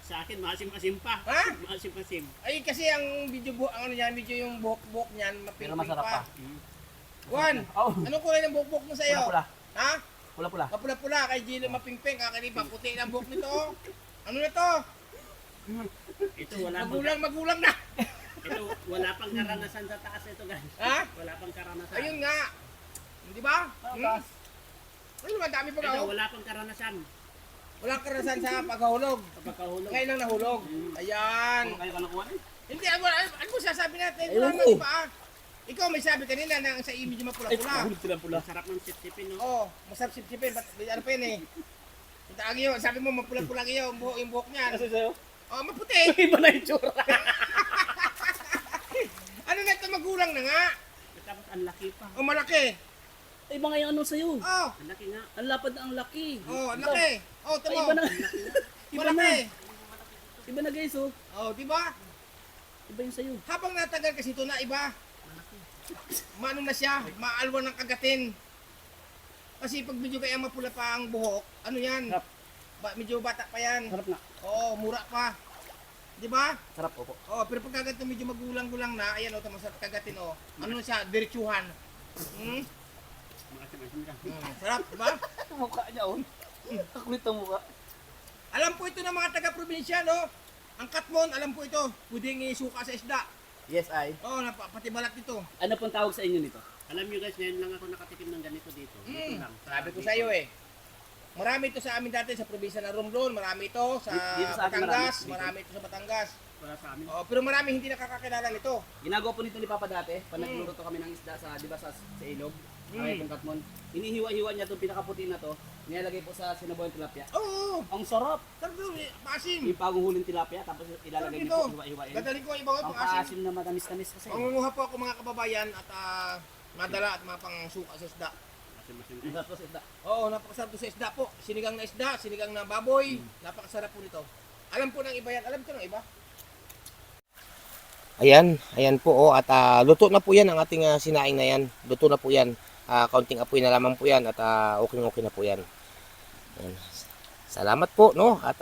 Sa akin, maasim-asim pa. Ha? Maasim-asim. Ay kasi ang medyo yung buhok-buhok niyan, Pero mapilpil masarap pa. pa. Juan, Oh, anong kulay ng buhok-buhok mo sa'yo? pula-pula. Ha? Pula-pula. Mapula-pula, kay Gilo mapingping, kakaliba, puti ng buhok nito. Ano na to? Ito wala pang, Magulang na. ito wala pang karanasan sa taas ito guys. Ha? Wala pang karanasan. Ayun nga. Di ba? Ano naman, dami pa Ito ako. wala pang karanasan. Walang karanasan sa paghahulog. Pagkakahulog. Ngayon lang nahulog. Ayan. Kung kayo ka nakuha eh. Hindi, ano mo sasabi natin? Wala naman, di ba? Ikaw may sabi kanina na sa image mapula-pula. pula. Sarap ng sip-sipin, no? Oo, masarap sip-sipin. Ano pa yun eh? Yung taagi yun, sabi mo mapula-pula kayo, yung buhok niyan. Kasi sa'yo? Oh, maputi. Iba na yung tsura. Ano na ito, magulang na nga. Tapos ang laki pa. Oh, malaki. Iba nga yung ano sa'yo. Oh, Ang laki nga. Ang lapad na ang laki. oh, ang laki. Oh, Ay, tamo. iba na. Iba na. Malaki. Iba na guys, oh. Oh, di ba? Iba yung sa'yo. Habang natagal kasi ito na iba. Maano na siya, maalwan ng kagatin. Kasi pag medyo kaya mapula pa ang buhok, ano yan? Sarap. Medyo bata pa yan. Sarap na. Oo, mura pa. Di ba? Sarap po po. Oo, pero pag kagat medyo magulang-gulang na, ayan o, tamasarap kagatin o. Ano na siya, diretsuhan. Maasim-asim ka. Sarap, di ba? Mukha niya, oh. Kakulit ang mukha. Alam po ito ng mga taga-probinsya, no? Ang katmon, alam po ito, pwedeng isuka sa isda. Yes, ay. Oo, pati balat nito. Ano pong tawag sa inyo nito? Alam nyo guys, ngayon lang ako nakatikim ng ganito dito. Dito lang. Sabi ko sa iyo eh. Marami ito sa amin dati sa probinsya ng Romblon, marami ito sa Dito sa atin Batangas, marami. marami ito sa Batangas. Para sa amin. Oh, pero marami hindi nakakakilala nito. Ginagawa po nito ni Papa dati, pag nagluluto kami ng isda sa, di ba sa ilog, ay itong katmon. Hinihiwa-hiwa niya itong pinakaputi na to, nilalagay po sa sinabaw ng tilapia. Oo, Ang sarap! sarap ito, maasim. Yung pagong huling tilapia, tapos ilalagay niyo po, hiwa-hiwain. Gagaling ko ang iba ko, Ang pang-asim. paasim na matamis-tamis kasi. Mangunguha po ako mga kababayan at madala at mga pang-suka sa isda. Ang sarap po sa isda. Oo, napakasarap po sa isda po. Sinigang na isda, sinigang na baboy. Napakasarap po nito. Alam po ng iba yan. Alam ko ng iba. Ayan po oh, at luto na po yan ang ating sinaing na yan. Luto na po yan. Kaunting apoy na lamang po yan at okay na po yan. Ayan. Salamat po no. At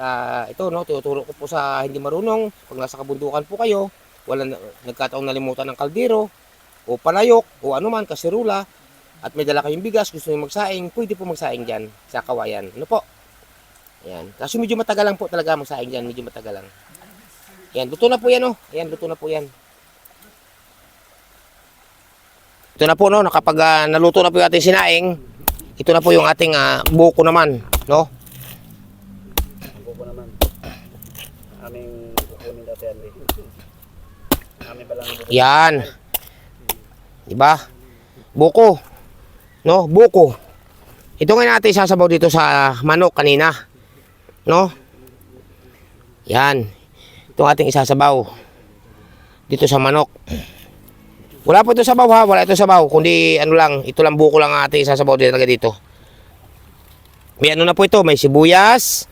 ito no, tuturo ko po sa hindi marunong. Pag nasa kabundukan po kayo, nagkataong nalimutan ng kaldero o palayok o anuman, kasirula, at may dala kayong bigas, gusto nyo magsaing, pwede po magsaing dyan sa kawayan. Ano po? Ayan. Kaso medyo matagal lang po talaga magsaing dyan, medyo matagal lang. Ayan, luto na po yan oh. Ayan, luto na po yan. Ito na po no, nakapag naluto na po yung ating sinaing, ito na po yung ating buko naman, no? Ang buko naman. Aming kukunin dati yan. Aming balang buko. Yan. Diba? Buko. No, buko. Ito nga natin sasabaw dito sa manok kanina. No? Yan. Ito ang ating isasabaw. Dito sa manok. Wala po ito sabaw ha. Wala ito sabaw. Kundi ano lang. Ito lang buko lang ang ating isasabaw dito. May ano na po ito. May sibuyas.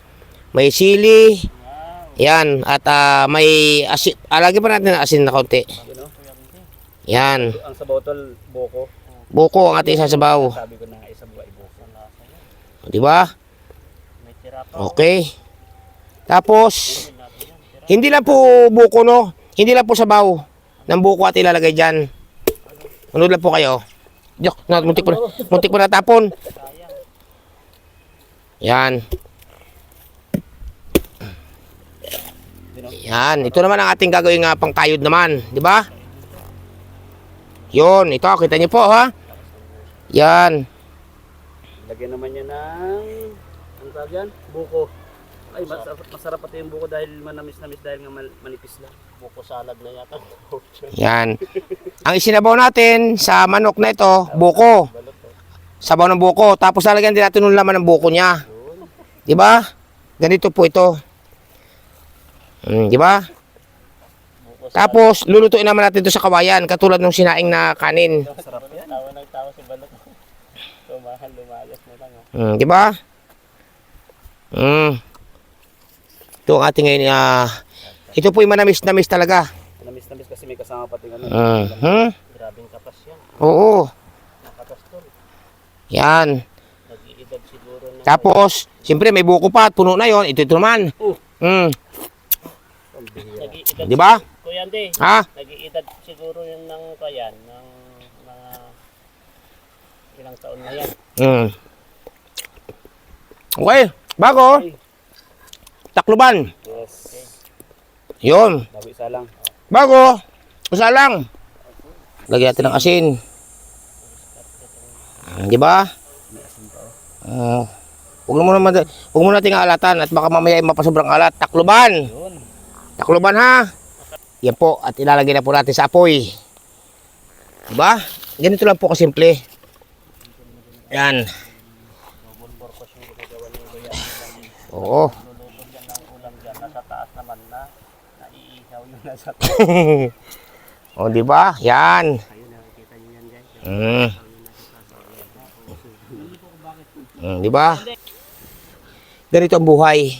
May sili. Yan. At may asin. Lagyan pa natin ng asin na kaunti. Yan. Ang sabaw tol, buko. Buko ang ating sasabaw. Sabi ko na isabaw ay buko. Di ba? Okay. Tapos, hindi lang po buko, no? Hindi lang po sabaw ng buko at ilalagay dyan. Ano lang po kayo? Diyak, muntik po na tapon. Yan. Yan. Ito naman ang ating gagawin pangkayod naman. Di ba? Yun. Ito, kita niyo po, ha? Yan. Lagyan naman niya ng, ano tawag yan? Buko. Ay, masarap pati yung buko dahil manamis-namis dahil nga manipis lang. Buko salad na yata. Yan. Ang isinabaw natin sa manok na ito, buko. Sabaw ng buko. Tapos lalagyan din natin ng laman ng buko niya. Di ba? Ganito po ito. Di ba? Tapos lulutuin naman natin ito sa kawayan katulad ng sinaing na kanin. Sarap yan. Tawa ng tawa si balot. Tumahan, lumayas na lang. Di ba? Ito ang ating ngayon. Ito po yung manamis-namis talaga. Manamis-namis kasi may kasama pati ano. Grabing katas yan. Oo. Katas tol. Yan. Nag-iidad siguro na. Tapos, siyempre may buko pa at puno na yon. Ito naman. Nag-iedad Di ba? Kuya Andy, Ha? nag-iedad siguro yung ng kayan, ng mga ilang taon na yan. Okay. Bago. Takluban. Yes. Yun. Bago isa lang. Bago. Usa lang. Lagyan natin ng asin. Di ba? Huwag mo natin alatan at baka mamaya ay mapasobrang alat. Takluban. Takluban ha. Yan po. At ilalagay na po natin sa apoy. Di ba? Ganito lang po kasimple. Yan. Oo. Nasa taas naman na, naiihaw yung nasa O, di ba? Yan. Di ba? Ganito ang buhay.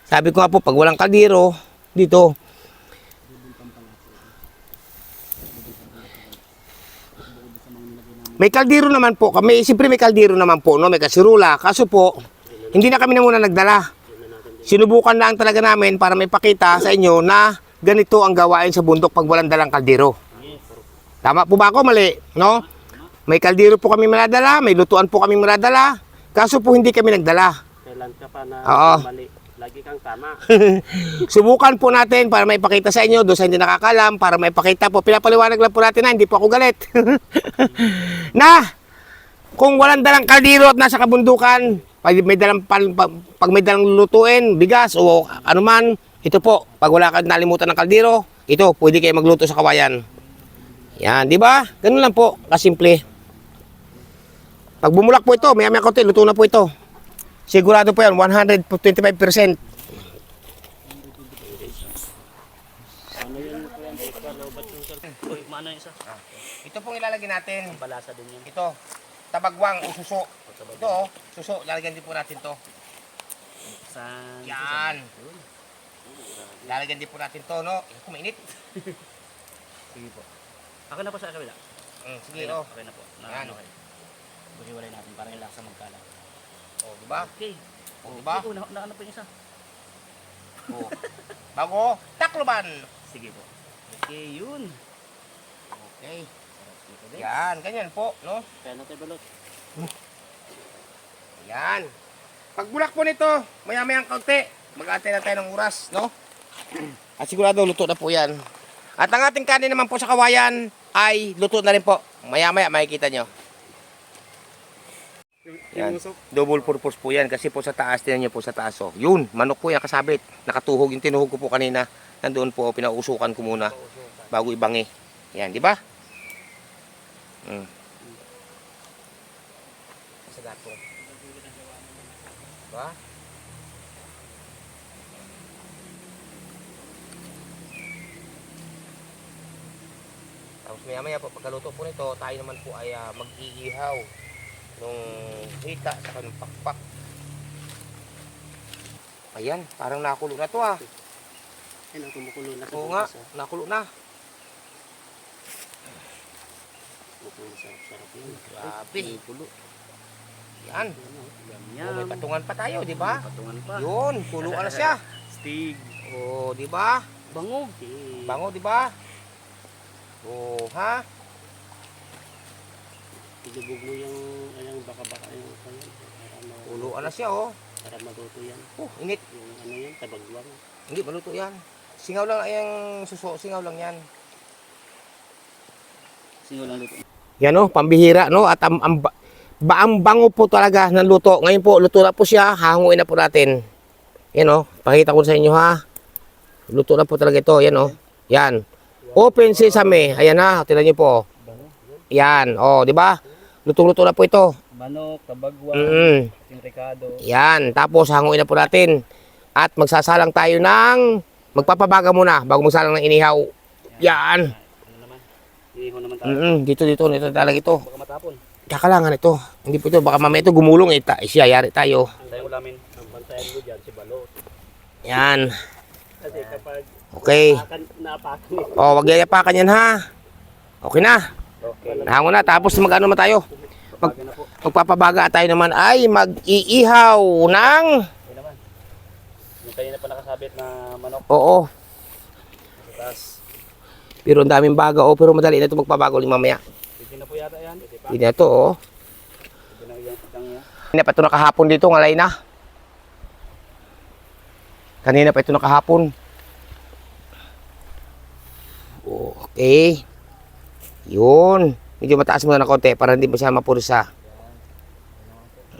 Sabi ko nga po, pag walang kaldero, dito. May kaldero naman po kami. Siyempre may kaldero naman po, no? May kasirula. Kaso po, hindi na kami na muna nagdala. Sinubukan lang talaga namin para may pakita sa inyo na ganito ang gawain sa bundok pag walang dalang kaldero. Tama po ba ako? Mali, no? May kaldero po kami manadala, may lutuan po kami manadala. Kaso po hindi kami nagdala. Kailan ka pa na Oo. mali. Lagi kang tama. Subukan po natin para maipakita sa inyo, doon sa hindi nakakalam, para maipakita po. Pinapaliwanag lang po natin na hindi po ako galit. Na, kung walang dalang kaldero at nasa kabundukan, pag may dalang lulutuin, bigas o anuman, ito po, pag wala ka nalimutan ng kaldero, ito, pwede kayo magluto sa kawayan. Yan, di ba? Ganun lang po, kasimple. Pag bumulak po ito, maya-maya konti, luto na po ito. Sigurado po yan, 125%. Uy, mano yung isa? Ito pong ilalagay natin. Balasa din yan. Ito, tabagwang o suso. Ito oh, suso, lalagyan din po natin to. Sa... Yan. Lalagyan din po natin to, no? Kumainit. Sige po. Ako na po sa kabila. Sige, oh. Okay na po. Yan. Okay. Buhiwalay natin para yung lasa magkalat. Oh, di ba? Okay. Oh, di ba? Okay, na po yung isa. Oh. Bago, takloban. Sige po. Okay, yun. Okay. Sarap dito, guys. Yan, ganyan po, no? Kaya natin balot. Yan. Pag bulak po nito, maya-mayang kaunti, mag-aantay na tayo ng oras, no? At sigurado, luto na po yan. At ang ating kanin naman po sa kawayan ay luto na rin po. Maya-maya, makikita nyo. Yan. Double purpose po yan kasi po sa taas, tinan nyo po sa taas. Oh. Yun, manok po yan kasabit. Nakatuhog yung tinuhog ko po kanina. Nandoon po, pinausukan ko muna bago ibangi. Yan, di ba? Sa gato. Diba? Tapos maya-maya po, pagkaluto po nito, tayo naman po ay mag-iihaw nung hita sa kanong pakpak. Ayan, parang nakulo na to ah. Yan ang kumukulo na. Oo nga, nakulo na. Sarap yun. Grabe. Yan. Yum. Oh, may patungan pa tayo, di ba? Patungan pa. Yun, kuluan na siya. Stig. Oh, di ba? Bangog. Bango, di ba? Oh, ha? Ilubog mo yung baka-baka yung kanya. Kuluan na siya, oh. Para maluto yan. Oh, init. Yung ano yan, tabagwang. Hindi, maluto yan. Singaw lang ay ang suso, singaw lang yan. Singo lang luto. Yan oh, pambihira no at ang bango po talaga ng luto. Ngayon po, luto na po siya, hanguin na po natin. Yan oh, pakita ko sa inyo ha. Luto na po talaga ito, yan oh. Yan. Open sesame. Ayan ha, tingnan niyo po. Yan, oh, di ba? Lutong-luto na po ito. Manok, kabagwan, yung rekado. Yan, tapos hanguin na po natin. At magsasalang tayo ng magpapabaga muna bago magsalang ng inihaw. Yan. Ano naman? Iho naman tayo. Dito talaga ito. Baka matapon. Kakalangan ito. Hindi po ito, baka mamaya ito gumulong siya, yari tayo. Tayo ulamin. Ang bantayan mo dyan, si Balot. Yan. Kasi kapag Okay. naapakan O, wag yayapakan yan ha. Okay na. Okay. Nahango na. Tapos mag-ano naman tayo. Baga na po. Magpapabaga tayo naman ay mag-iihaw ng... Okay naman. Yung kanina pa nakasabit na manok Oo. sa taas. Pero ang daming baga. O, pero madali na ito magpabago ulit mamaya. Pwede na po yata yan. Hindi na ito, o. Pwede na yan. Kanina pa ito nakahapon dito, ngalay na. Kanina pa ito nakahapon. Okay. Yun. Medyo mataas muna na konti para hindi siya mapurisa.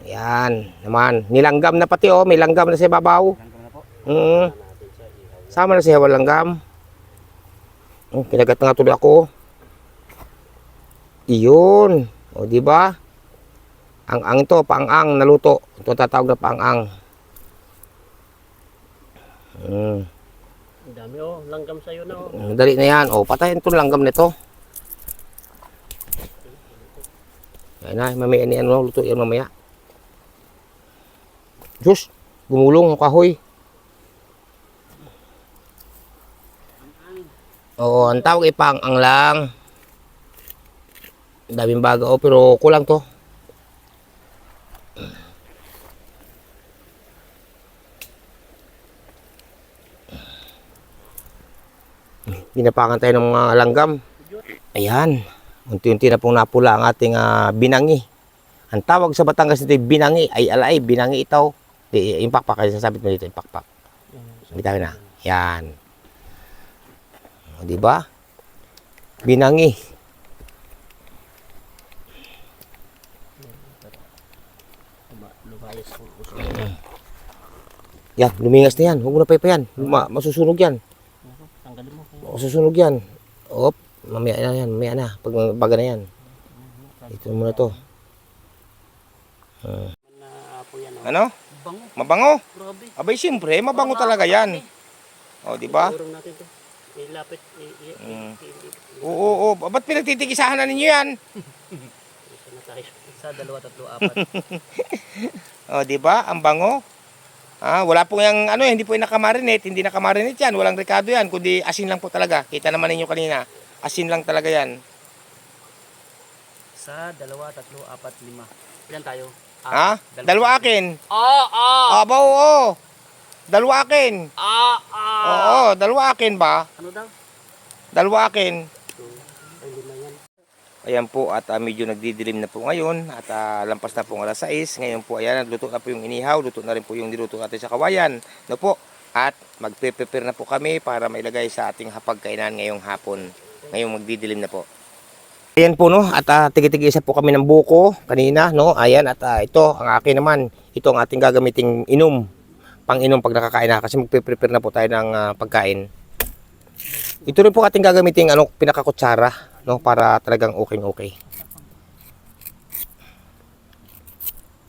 Yan. Naman. Nilanggam na pati oh. May langgam na sa ibabaw. Hanggang na po. Sama na siya walanggam. Kinagat na nga tuloy ako. Iyon. O di ba? Ang ito, paang-ang naluto. Ito tatawag na paang-ang. Ang dami oh, langgam sa'yo na oh. Dali na yan. O, patayin itong langgam nito. Ayan na, mamaya ni ano, luto yan mamaya. Diyos, gumulong ang kahoy. Oo, ang tawag ay paang-ang lang. Daming baga o, pero kulang to. Ginapangan tayo ng mga langgam. Ayan. Unti-unti na pong napula ang ating binangi. Ang tawag sa Batangas nito binangi ay alay. Binangi itaw. Di, yung pakpak. Kaya sasabit mo dito yung pakpak. Bitawan na. Yan. O, di ba? Binangi. Lumayas po. Yan, lumingas na yan. Huwag mo na paypayan. Masusunog yan. Tanggalin mo. Masusunog yan. Op, mamaya na yan. Mamaya na. Pag baga na yan. Ito muna to. Naapo yan. Ano? Bango. Mabango? Grabe. Abay, siyempre, mabango talaga yan. O, di ba? Urong natin to. Ilapit. Oo, oo. Ba't pinagtitikisahan na ninyo yan? Isa na tayo. Isa, dalawa, tatlo, apat. O, di ba? Ang bango. Ah, wala po yung ano, hindi po yung nakamarinate. Hindi nakamarinate yan. Walang rekado yan. Kundi asin lang po talaga. Kita naman ninyo kanina. Asin lang talaga yan. Isa, dalawa, tatlo, apat, lima. Ilan tayo? Ha? Dalawa akin. Oo. Aba, oo. Dalawa akin. Oo. Oo, dalawa akin ba? Ano daw? Dalawa akin. Ay, lima yan. Ayan po at medyo nagdidilim na po ngayon at lampas na po ang alas 6. Ngayon po ayan, luto na po yung inihaw, luto na rin po yung niluto natin sa kawayan. No po? At magpe-prepare na po kami para mailagay sa ating hapagkainan ngayong hapon. Ngayong magdidilim na po. Ayan po no, at tigi-tig-isa po kami ng buko kanina, no? Ayan at ito ang akin naman. Ito ang ating gagamiting inom. Pang-inom pag nakakain na kasi magpe-prepare na po tayo ng pagkain. Ito rin po ating gagamiting pinakakutsara, no, para talagang okay.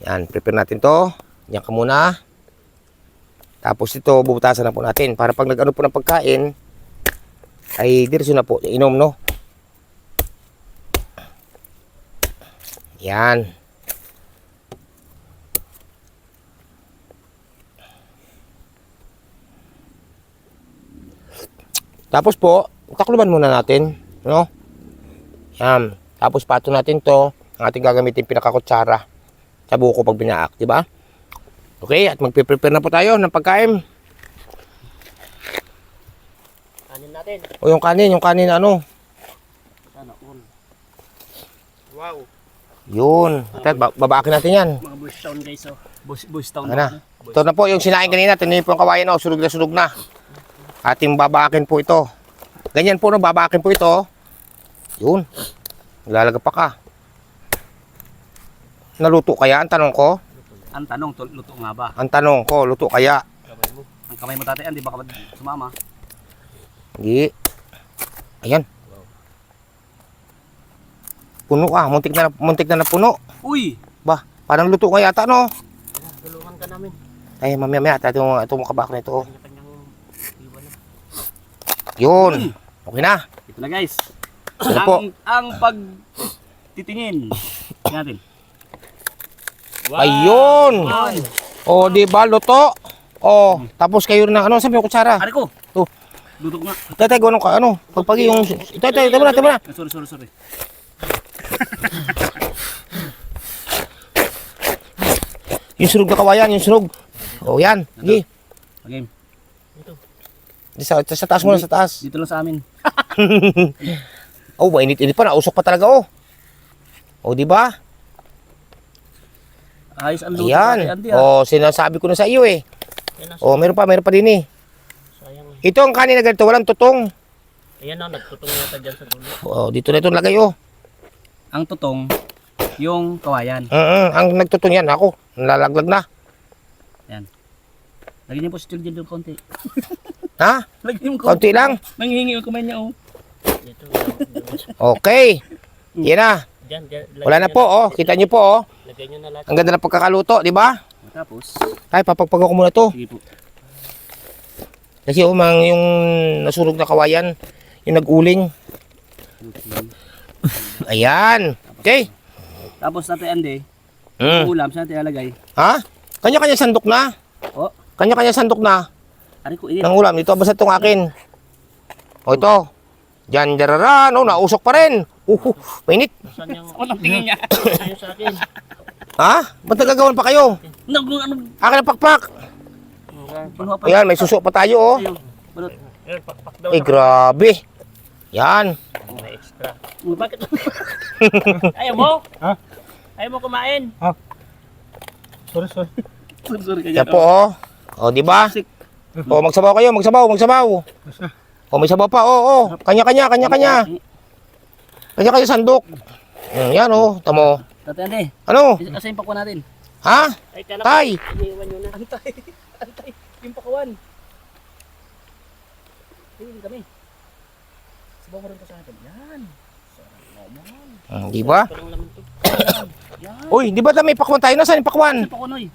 Yan, prepare natin 'to. Yan ka muna. Tapos ito bubutasan na po natin para pag nag-ano po ng pagkain ay diretso na po inom, no. Yan. Tapos po, takluban muna natin, no? Yan. Tapos pato natin 'to, ang ating gagamitin pinakakutsara sa buko pag binaak, di ba? Okay, at magpe-prepare na po tayo ng pagkain. Kanin natin. O yung kanin ano? Sana all. Wow. Yun. At babaakin natin yan. Mga bush town guys. Oh. Bush town. Ano na? Ito na po yung sinain kanina. Tinuloy po yung kawayan. Oh, sunog na. Ating babaakin po ito. Ganyan po, no? Babaakin po ito. Yun. Naglalagap pa ka. Naluto kaya? Ang tanong ko. Ang tanong, luto nga ba? Ang tanong ko, luto kaya? Ang kamay mo tatay, di ba ka sumama? Hindi. Ayan. Puno ka. Muntik na na puno. Uy! Ba, parang luto nga yata, no? Tulungan ka namin. Ay, mamaya. Itong kabak na ito. Oh. Kanya-kanyang iwan na. Yun. Okay na. Ito na guys. Ito po. Ang pagtitingin natin. Ayun. O, di ba, luto? O, tapos kayo rin na, sabi yung kutsara? Ari ko! Oh. Luto nga. Tatay, gano'n ka, pagpagi yung, ito na. Sorry. Yung sunog na kawayan, yung sunog. O, yan. Sige. Okay. Sa taas mo na, sa taas. Dito lang sa amin. Oh, mainit-init pa, nausok pa talaga, oh. O, di ba? Ayos ang luto tatay Ayan. Andy. O, sinasabi ko na sa iyo, eh. O, meron pa din, eh. Sayang. Ito ang kanin na ganito, walang tutong. Ayan na, nagtutong yata dyan sa dulo. O, dito na ito lagay, oh. Ang tutong, yung kawayan. Ang nagtutong yan, ako. Nalalaglag na. Lagyan niyo po si Chil dyan doon konti. Ha? Lagyan mo Kaunti lang. Manghihingi yung kamay niya oh. Dito. Okay. Yan na. Dyan. Wala na po, oh. Kita niyo po, oh. Lagay nyo na lahat. Ang ganda ng pagkakaluto, di ba? Tapos, Ay, papagpag ko muna to. sige po. Kasi yung nasunog na kawayan, yung nag-uling. Ayan. Okay. Tapos tatay Andy, Mm. ulam saan natin ilalagay? Ha? Kanya-kanya sandok na. Oh, Kanya-kanya sandok na. ari ko init. Ng ulam. Dito, basta itong akin. O, ito. Diyan, dararan. Oh, nausok pa rin. Mainit. Saan yung... Ang tingin niya. Saan yung sa akin? Ha? Ba't nagagawan pa kayo? Ano? Akin ang pakpak. Pinuha pa. Ayan, may suso pa tayo, oh. Ayun. Balot. Ayan, pakpak daw. Ay, grabe. Yan. May extra. Bakit? Ayaw mo? Ha? Ayaw mo kumain? Sorry Yan po, oh. O, di ba? O, magsabaw kayo, magsabaw. O, may sabaw pa, oo. Kanya-kanya. Kanya-kanya sandok. Yan, o, tamo. Tatay Andy, Ano? asa yung pakwan natin? Ha? Ay, kala ko, Tay! iniwan nyo na. Antay, yung pakawan. Hindi kami. Sabaw mo rin ko sa atin. Yan. Di ba? Parang laman to. Uy, di ba may pakwan tayo? Nasaan yung pakwan? Yung pakwan, oy.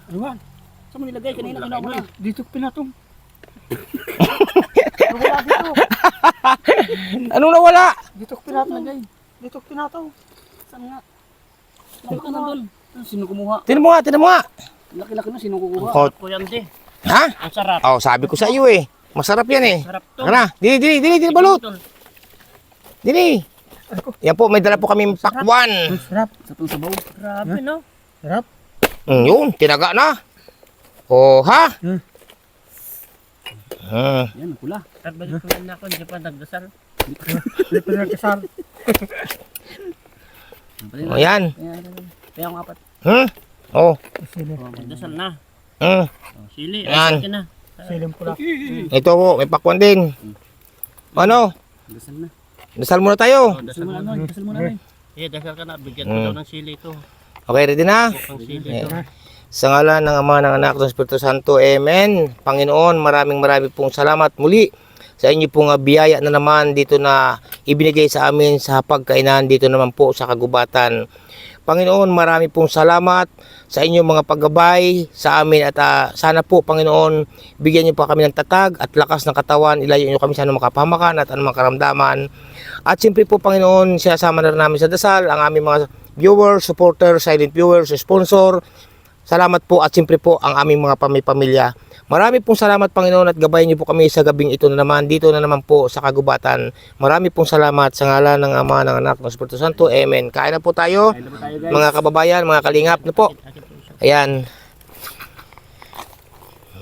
Saan mo nilagay? Kanina ko na. Dito pinatong. Wala dito. Anong nawala? Dito pinatong. Dito pinatong. Saan nga? Saan ka nandun? Sino kumuha? Tinan mo nga. Laki-laki na, sino kukuha? O, Kuya Andy, ha? ang sarap. Oh, sabi ko sa iyo eh. Masarap yan eh. Sarap to. Tara, dili, balot. Dili. Yan po, may dala po kami pakwan. Sarap. Sa itong sabaw. Grabe, no? Sarap. Yun, tinaga na. Oh, ha? Yan, pula. Tagbalik ko na ako, hindi pa nagdasal. Hindi pa nagdasal. O yan. Kaya ang apat. Oh. Nagdasal na. Hmm. Sili, Yan. akin na. Silim ko lang. Ito po, may pakwan din. Ano? Dasal na. Dasal muna tayo. Dasal mo na, dasal mo na. Iya, dasal ka na. Bigyan ko daw ng sili ito. Okay, ready na? Bukang sili ito. Sa ngalan ng Ama, ng Anak, ng Espiritu Santo. Amen. Panginoon, maraming pong salamat muli sa inyo pong biyaya na naman dito na ibinigay sa amin sa pagkainan dito naman po sa kagubatan. Panginoon, marami pong salamat sa inyong mga paggabay sa amin at sana po, Panginoon, bigyan niyo pa kami ng tatag at lakas ng katawan, ilayo niyo kami sa anumang kapahamakan at anumang karamdaman. At siyempre po, Panginoon, sinasama na rin namin sa dasal ang aming mga viewers, supporters, silent viewers, sponsor. Salamat po at siyempre po ang aming mga pamilya. Marami pong salamat, Panginoon, at gabayan niyo po kami sa gabing ito na naman, dito na naman po sa kagubatan. Marami pong salamat sa ngalan ng Ama, ng Anak, ng Espiritu Santo. Amen. Kain na po tayo, mga kababayan, mga kalingap na po. Ayan.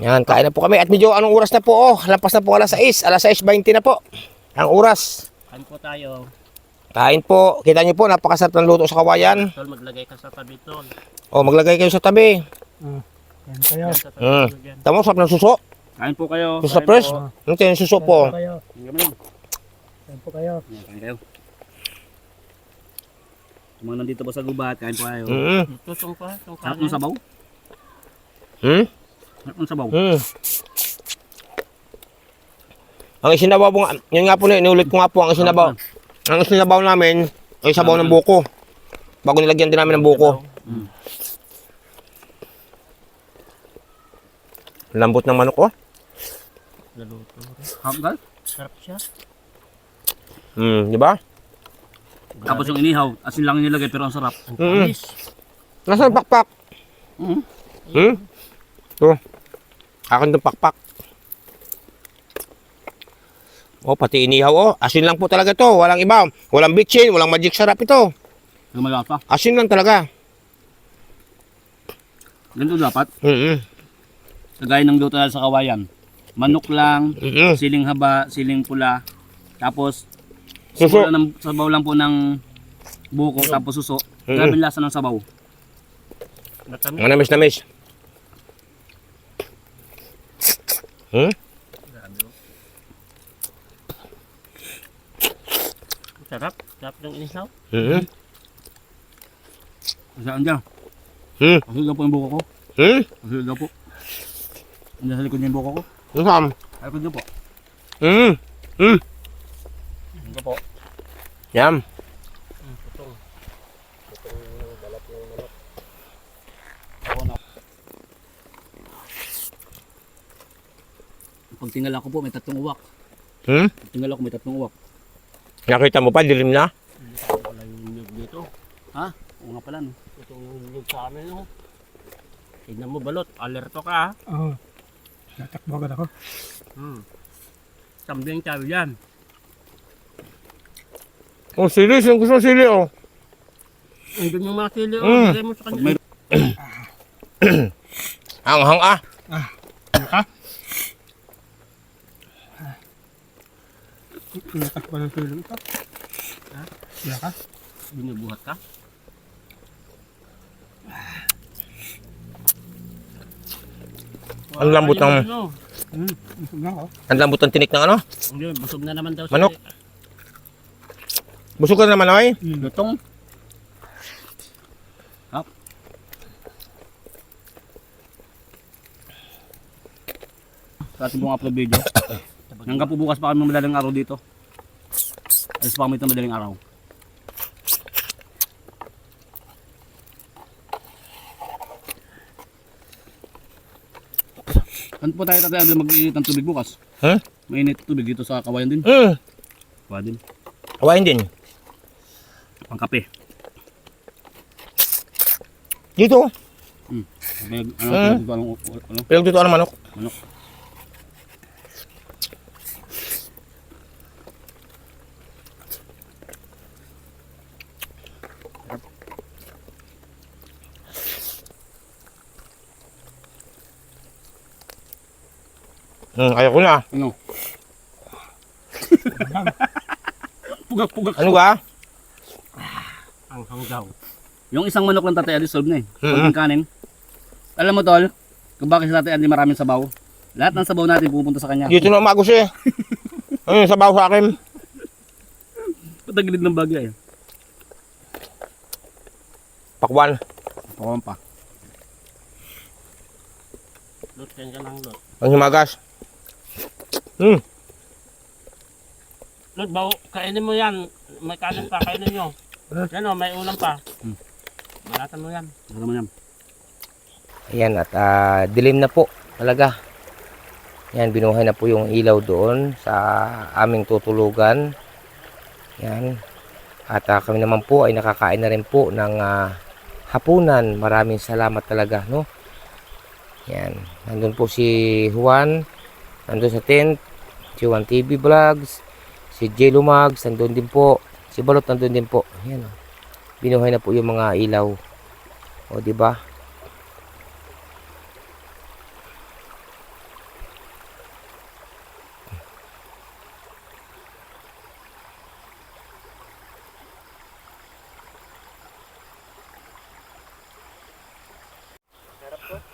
Yan, kain na po kami. At medyo anong oras na po? Oh, lampas na po alas 6. Alas 6:20 na po. Ang oras. Kain po tayo. Kain po. Kita niyo po, napakasarap ng luto sa kawayan. Tol, maglagay ka sa tabi, Tol. O, maglagay kayo sa tabi. Yan kayo. Sa tabi, Hmm. Tol, yan. Tama, sarap ng suso. Kain po kayo. Suso fresh. Ano tayo yung suso po? Kayo. Kain po kayo. Kain kayo. Yung mga nandito po sa gubat, kain po kayo. Tusong pa. Tusong Sarap ng sabaw. Sarap ng sabaw. Ang isinabaw po, yun nga po na, inulit ko nga po, ang isinabaw. Ang isinabaw namin, ay sabaw ng buko. Bago nilagyan din namin ng buko. Lambot ng manok, oh. Naluto. Hapgal. Sarap siya. Di ba? Tapos yung inihaw, asin lang nilagay pero ang sarap. Anis. Nasaan ang pakpak? Ito. Akin itong pakpak. Oh, pati inihaw, oh. Asin lang po talaga to. Walang iba. Walang bitchin, walang magic sarap ito. Yung malasa. Asin lang talaga. Ganito dapat. Kagaya ng luto natin sa kawayan. Manok lang, siling haba, siling pula. Tapos, Suso. sabaw lang po ng buko, tapos suso. Grabe ang lasa ng sabaw. Matamis. Ang namis-namis. Sarap. Sarap ng inisaw. Saan dyan? Asul daw po yung buko ko. Asul daw po. Nasa likod niya yung buko ko. Saan? Sa likod niyo po. Ito po. Yum. Putong. Pag tingala ko po, may 3 uwak. Pag tingala ko, may 3 uwak. Nakita mo pa, dilim na? Wala yung nyug dito. Ha? Oo nga pala, no? Ito yung nyug sa amin, no? Tignan mo, balot. Alerto ka, ha? Oo. Natakbo agad ako. Kambing tayo yan. Oh, sili. Sino gusto ng sili, oh? Andun yung mga sili, oh. Bigay mo sa kanya. Hanghang, ah. Natakbo ng tulong ito. Iya ka? Binubuhat ka? Ang lambot ng... Ano? Busog na ako. Ang lambot ng tinik ng ano? Hindi, busog na naman daw Manok. Busog ka naman, oy. Lutong. Hap. Sa ating pong upload video. Hanggang po bukas pa kami madaling araw dito. Alis pa kami ito madaling araw. Ano po tayo tatay mag-iinit ng tubig bukas? Huh? Mainit tubig dito sa kawayan din. Kawayan din. Kawain din. Pang kape. Dito. Ano? Pinagluto ng manok. Manok. Ayaw ko na. Ano? Pugak-pugak. Ano ka? Ang hanggaw. Yung isang manok lang tatay Adi solve na eh. Konting kanin. Alam mo tol, kung bakit sa tatay Adi maraming sabaw? Lahat ng sabaw natin pupunta sa kanya. Dito na umagos eh. Ano yung sabaw sa akin? Patagilid ng bagay. Pakwan. Pakuhan pa. Lot ka lang, Lot. Ang himagas. Lot, kainin mo yan. May kanin pa, kainin nyo. Yan o, may ulam pa. Malatan mo yan. Ano naman yan? Ayan at dilim na po talaga. Yan, binuhay na po yung ilaw doon sa aming tutulugan. Yan. At kami naman po ay nakakain na rin po ng hapunan. Maraming salamat talaga, no? Yan. Nandun po si Juan. Nandun sa tent. Si Juan TV Vlogs. Si J Lumags. Nandun din po. Si Balot nandun din po. Yan. Binuhay na po yung mga ilaw. O, di ba?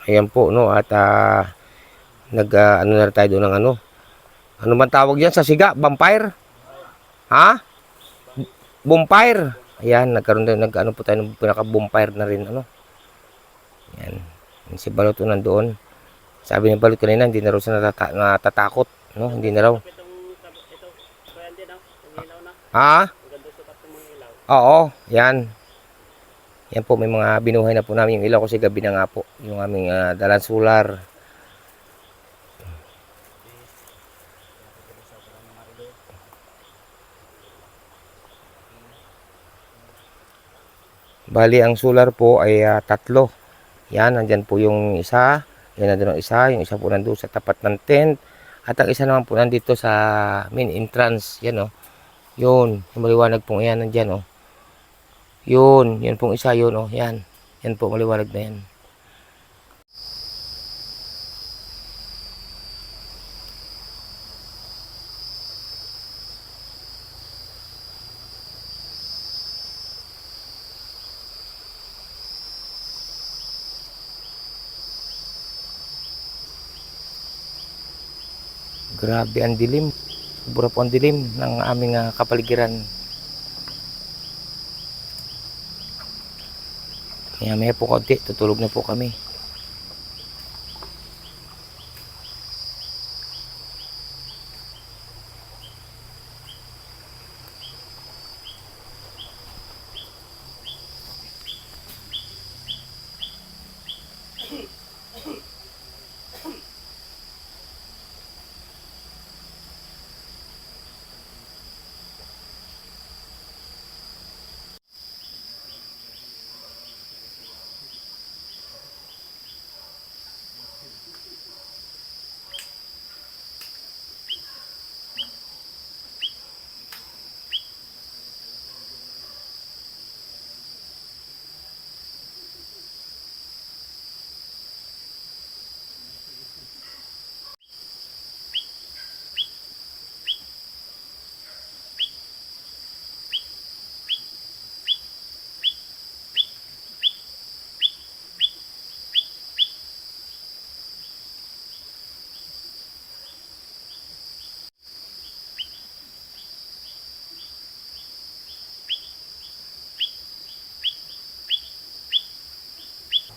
Ayan po, no, at ano na tayo doon ng ano. Ano man tawag yan sa siga? Vampire? Ha? Vampire. Ayan, nagkaroon din, ano po tayo ng pinaka-vampire na rin, ano. Ayan. Si Balot po nandoon. Sabi ni Balot kanina, hindi na raw siya natatakot, no? Hindi na raw. Ha? Oo, yan. Yan po, may mga binuhay na po namin yung ilaw kasi gabi na nga po yung aming dalan solar. Bali, ang solar po ay 3. Yan, nandyan po yung isa. Yan, nandun ang isa. Yung isa po nandun sa tapat ng tent. At ang isa naman po nandito sa main entrance. Yan, oh. Yun, yung maliwanag pong yan, nandyan, oh. Yun pong isa yun, oh, yan. Yan po, maliwanag na yan. Grabe ang dilim. Sobra po ang dilim ng aming kapaligiran. Maya po konti, tutulog na po kami.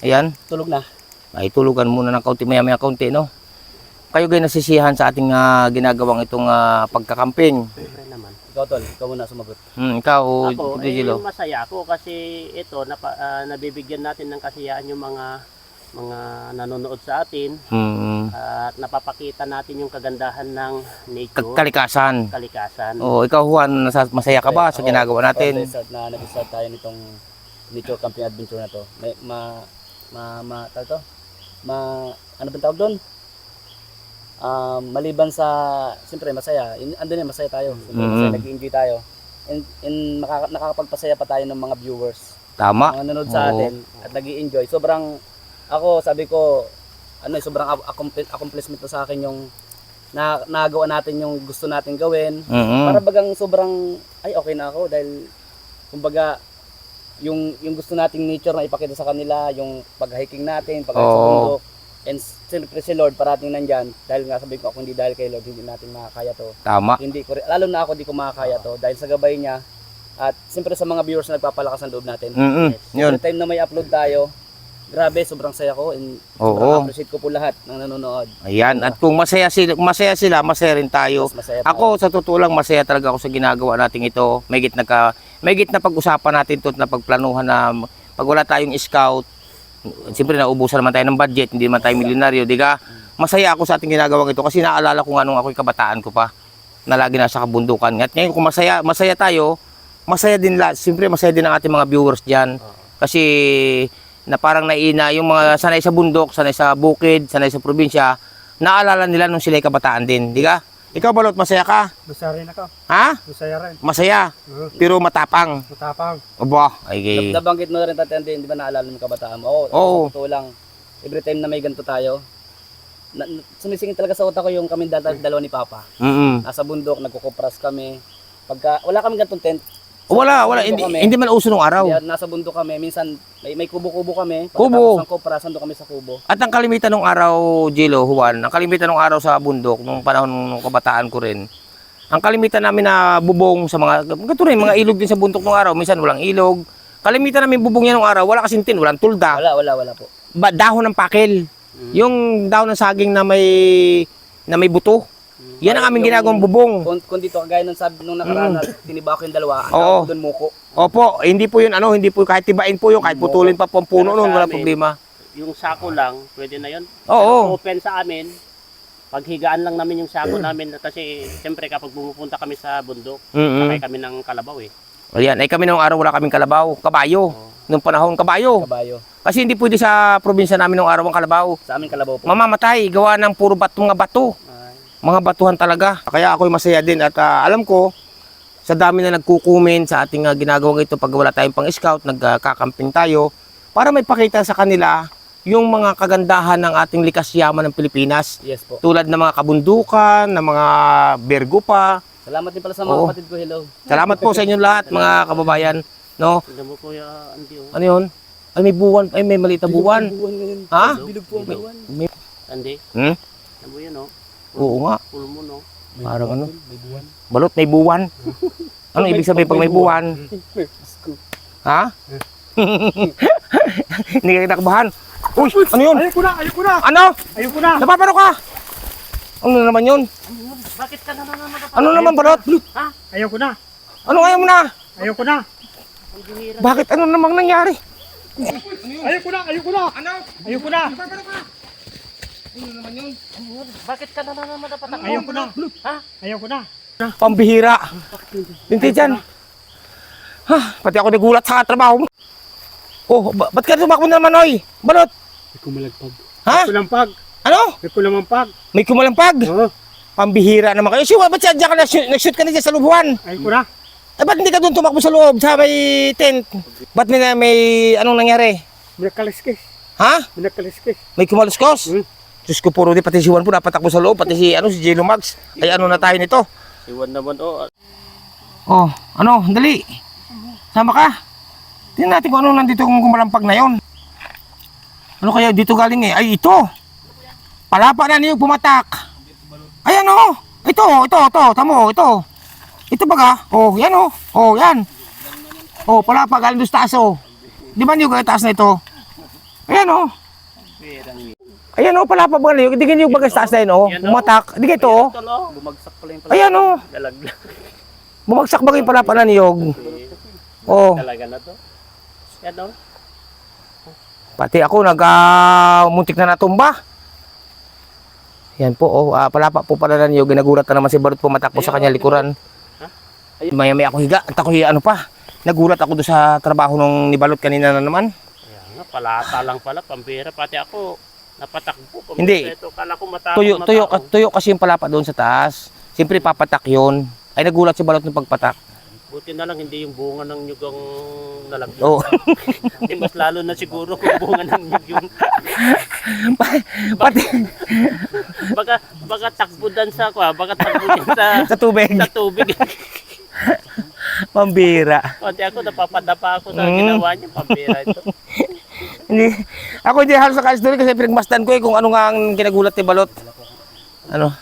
Ayan. Tulog na. Ay, tulugan muna ng kaunti, maya-maya kaunti, no? Kayo kayo nasisiyahan sa ating ginagawang itong pagkakamping. Siyempre naman. Ikaw tol, ikaw muna sumagot. Ikaw, Ako, Digilo. masaya ako kasi ito, nabibigyan natin ng kasiyahan yung mga nanonood sa atin at napapakita natin yung kagandahan ng nature, Kalikasan. kalikasan. Oh, ikaw Juan, masaya ka ba sa ginagawa natin? Nag-start tayo nitong nature camping adventure na to. May tawag to? Ano ba tawag doon? Maliban sa, siyempre masaya, andun yan, masaya tayo. Siyempre, masaya, nag-enjoy tayo. And nakakapagpasaya pa tayo ng mga viewers. Tama. Mga nanonood sa atin at nag-enjoy. Sobrang, ako sabi ko, sobrang accomplishment to sa akin yung nagawa natin yung gusto natin gawin. Para bagang sobrang, okay na ako dahil, kumbaga, yung gusto nating nature na ipakita sa kanila, yung pag-hiking natin, pag sa bundok. And siyempre si Lord parating nandyan dahil nga sabi ko ako hindi dahil kay Lord hindi natin makakaya to. Tama. Hindi ko lalo na ako hindi ko makakaya to dahil sa gabay niya at siyempre sa mga viewers na nagpapalakas ng loob natin. Yun. Every time na may upload tayo, grabe sobrang saya ko and sobrang appreciate ko po lahat ng nanonood. Ayan, at kung masaya sila, masaya rin tayo. Mas masaya Ako sa totoo lang masaya talaga ako sa ginagawa nating ito. May git na pag-usapan natin to na pagplanuhan na pag wala tayong scout. Siyempre naubusan naman tayo ng budget, hindi naman tayo milyonaryo, di ka? Masaya ako sa ating ginagawang ito kasi naalala ko nga nung ako'y kabataan ko pa na lagi nasa kabundukan. At ngayon kung masaya tayo, masaya din siyempre masaya din ang ating mga viewers diyan. Kasi na parang naina yung mga sanay sa bundok, sanay sa bukid, sanay sa probinsya, naalala nila nung sila'y kabataan din, di ka? Ikaw Balot, masaya ka? Masaya rin ako. Ha? Masaya rin. Masaya, pero matapang. Matapang. Aba, ay Nabanggit mo na rin Tati Andy, di ba naalala mo yung kabataan mo? Oo. Sa totoo lang, every time na may ganito tayo, sumisingit talaga sa utak ko yung kami dalawa ni Papa. Nasa bundok, nagkukupras kami. Pagka wala kami ganitong tent, Wala, hindi man uso nung araw. kaya nasa bundok kami, minsan may kubo-kubo kami. Kubo. Pagkatapos ng kupras, nandun kami sa kubo. At ang kalimitan ng araw, Jilo, Juan, ang kalimitan ng araw sa bundok, nung panahon ng kabataan ko rin, ang kalimitan namin na bubong sa mga, ganito rin, mga ilog din sa bundok ng araw, minsan walang ilog. Kalimitan namin bubong yan ng araw, wala kasing tin, walang tulda. Wala po. Dahon ng pakil. Yung dahon ng saging na may buto. Yan ang aming ginagawang bubong. Kung dito, kagaya nung sabi nung nakaraan na tiniba ko yung dalawa, Oo. doon muko. Opo, hindi po yun hindi po kahit tibain po yun, kahit putulin pa po ang puno Pero noon, sa wala amin, problema. Yung sako lang, pwede na yun. Oo. Open sa amin, paghigaan lang namin yung sako namin kasi siyempre kapag pumupunta kami sa bundok, sakay kami ng kalabaw eh. Ayan, ay kami nung araw wala kaming kalabaw, kabayo. Nung panahon kabayo. Kasi hindi pwede sa probinsya namin nung araw ang kalabaw. Sa amin kalabaw po. Mamamatay, gawa ng puro mga bato. Mga batuhan talaga. Kaya ako'y masaya din at alam ko, sa dami na nagkukumen sa ating ginagawang ito pag wala tayong pang-scout, nagkakamping tayo, para may pakita sa kanila yung mga kagandahan ng ating likas yaman ng Pilipinas. Yes po. Tulad ng mga kabundukan, ng mga bergupa. Salamat din pala sa mga kapatid ko, hello. Salamat po sa inyong lahat mga kababayan. No? Tignan mo Kuya Andy. Ano yun? Ay may buwan, ay may maliit na buwan. Ha? Bilog po ang buwan. Andy, Hmm? ano mo yun oh? Oo nga. Full mo no? Parang ano? Balot, may buwan. Ano ibig sabihin pag may buwan? Ha? Hindi ka kinakabahan. Uy, ano yun? Ayoko na! Ano? Ayoko na! Napapano ka? Ano naman yun? Bakit ka na naman Ano naman Balot? Ayoko na! Ano ayaw mo na? Ayoko na! Bakit ano namang nangyari? Ayoko na! Ayoko na! Ano? Ayoko na! Ano naman yun? Bakit ka na naman napatak? Ayoko na! Ha? Ayoko na! Pambihira. Hindi dyan. Ha, pati ako nagulat sa trabaho mo. Oh, ba't ka tumakbo na naman, oy? Balot? May kumalagpag. Ha? Kulampag! Ano? May kulampag! May kumalampag? Oo! Pambihira naman kayo. Siwa, ba't siya ka nag-shoot ka na dyan sa lubuhan? Ayoko na! Eh, ba't hindi ka doon tumakbo sa loob, sa may tent? Ba't may anong nangyari? May nakaliskis! Ha? May nakaliskis! May kumaluskos? Diyos ko, puro di, pati si Juan po napatakbo sa loob, pati si Jello Max. Ay, ano na tayo nito? Iwan naman oh. Oh, ano, dali. Sama ka. Tingnan natin kung ano nandito kung kumalampag na yon. Ano kaya dito galing eh? Ay, ito. Palapa na niyo pumatak. Ay, ano? Ito. Tamo, ito. Ito baga. Oh, yan oh. Oh, yan. Oh, palapa galing doon sa taas oh. Di ba niyo kaya taas na ito? Ayan oh. Ayan oh, palapa ba niyog? Hindi ganyan yung bagas taas na yun oh. Umatak. Hindi ito oh. Bumagsak pala yung pala. Ayan oh. Galaglag Bumagsak ba yung palapa na niyog? Oh. talaga na to. Yan o. Pati ako muntik na natumba. Yan po oh, palapa po pala na niyog. Ginagulat na naman si Balot pumatakbo sa kanya likuran. Maya-maya ako higa. At ako ano pa. Nagulat ako doon sa trabaho nung ni Balot kanina na naman. Kaya nga, palata lang pala, pambira. Pati ako, napatakbo. Hindi. Ito, kala ko matakot na tao. Tuyo kasi yung palapa doon sa taas. Siyempre papatak yun. Ay nagulat si Balot ng pagpatak. Buti na lang, hindi yung bunga ng nyug ang nalaglag. Oo. Hindi, mas lalo na siguro kung bunga ng nyug yung... Pati Baka takbo dan sa baka takbo din sa, sa tubig. sa tubig. Pambira. Pati ako, napapadapa ako sa ginawa niya, pambira ito. Hindi. Ako hindi halos naka-story kasi pinagmasdan ko kung ano nga ang kinagulat ni Balot. Ano?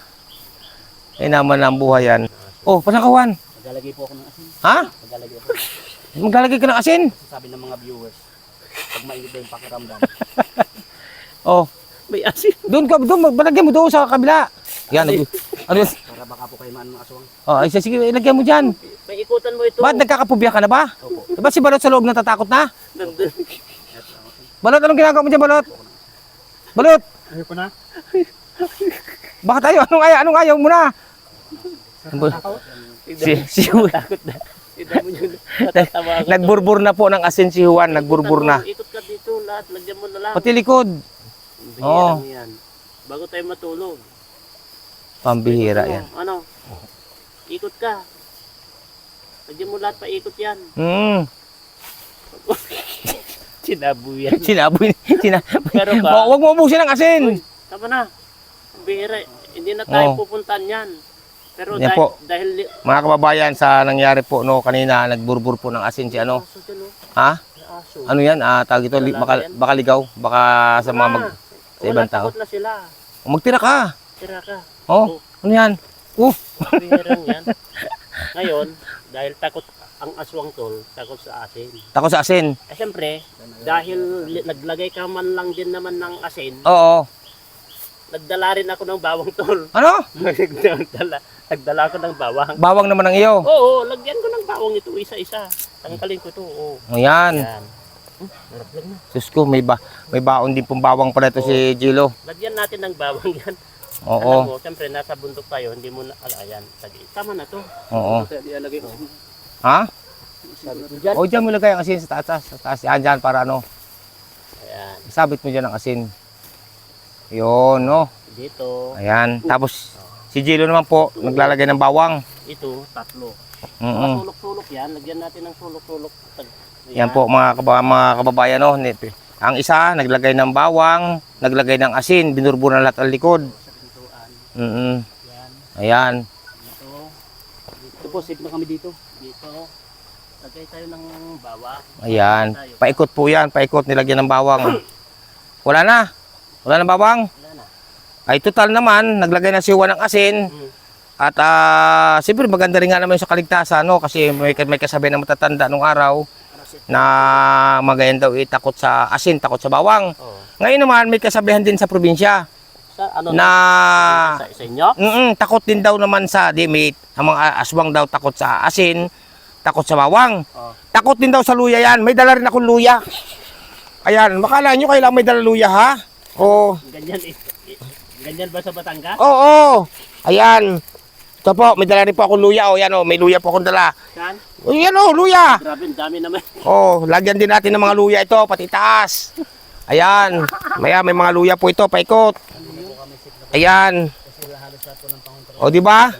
Eh naman ang buhay yan. Oh, pasakawan. Maglalagay po ako ng asin. Ha? Maglalagay ako. Maglalagay ka ng asin? Sabi ng mga viewers, pag mainit na yung pakiramdam. Oh. May asin. Doon balagyan mo doon sa kabila. Yan. Ano yun? Para baka po kayo maano ng aswang. Oh, ay sige, ilagyan mo dyan. May ikutan mo ito. Ba't nagkakapubya ka na ba? Opo. Diba si Balot sa loob natatakot na? Nandun. Balot, anong ginagawa mo dyan, Balot? Balot! Ayaw ko na. Bakit ayaw? Anong ayaw mo na? Si Juan. Takot na. Tignan mo yun. Natatawa ako. Nagburbur na po ng asin si Juan. Nagburbur na. Ikot ka dito lahat. Lagyan mo na lang. Pati likod. Oo. Bihirang yan. Bago tayo matulog. Pambihira yan. Ano? Ikot ka. Lagyan mo lahat pa ikot yan. Sinabu yan. Sinaboy. Pero ba? Huwag mo ubusin ng asin. Tama na. Ang bihira. Hindi na tayo Oo. pupuntahan yan. Pero Yan po. dahil Mga kababayan, sa nangyari po no kanina, nagburbur po ng asin si ano. aso dyan, oh. Ha? May aso. Ano yan? Tawag ito, baka ligaw. Baka sa mga sa ibang tao. Takot na sila. Magtira ka. Tira ka. Oh, ano yan? Bihirang yan. Ngayon, dahil takot ang aswang tol, takot sa asin. Takot sa asin. Eh siyempre, dahil naglagay ka man lang din naman ng asin, Oo. nagdala rin ako ng bawang tol. Ano? nagdala ako ng bawang. Bawang naman ang iyo. Oo, lagyan ko ng bawang ito isa-isa. Tangkalin ko ito. Oo. Ayan. Yan. Naraplag na. Diyos ko, may baon din pong bawang pala ito si Gilo. Lagyan natin ng bawang yan. Alam Oo. mo, siyempre nasa bundok tayo, hindi mo na, ayan, tama na to. Oo. Ilalagay ko. Ha? Diyan. O, dyan mo lagay ang asin sa taas. Sa taas. Yan, dyan, para ano. Ayan, Isabit mo dyan ang asin. Yun, no. dito, Ayan. Tapos, si Gilo naman po, naglalagay ng bawang. ito, tatlo. Mm. Sulok-sulok yan, lagyan natin ng sulok-sulok. Yan po, mga kababayan, no. Ang isa, naglagay ng bawang, naglagay ng asin, binurbo na lahat ang likod. Ayan. Ito po, safe na kami dito. Dito, lagay tayo ng bawang. Ayan. Paikot po yan. Paikot, nilagyan ng bawang. Wala na. Wala na bawang. Wala na. Ay, total naman, naglagay na si Juan ng asin. At siyempre maganda rin nga naman yung sa kaligtasan, no? Kasi may kasabi na matatanda nung araw na magayon daw takot sa asin, takot sa bawang. Oh. Ngayon naman, may kasabihan din sa probinsya Sa, ano na sa inyo? takot din daw naman sa dimit. Ang mga aswang daw takot sa asin, takot sa bawang. Oh. Takot din daw sa luya yan. May dala rin akong luya. Ayan, makala nyo kailangan may dala luya, ha? Oo. Ganyan ba sa Batangas? Oo. Ayan. Ito po, may dala rin po akong luya. O, yan o, may luya po akong dala. Saan? O, yan o, luya. Grabe, ang dami naman. O, lagyan din natin ng mga luya ito, pati taas. Ayan. Maya, may mga luya po ito, paikot. Ayan. O, di ba?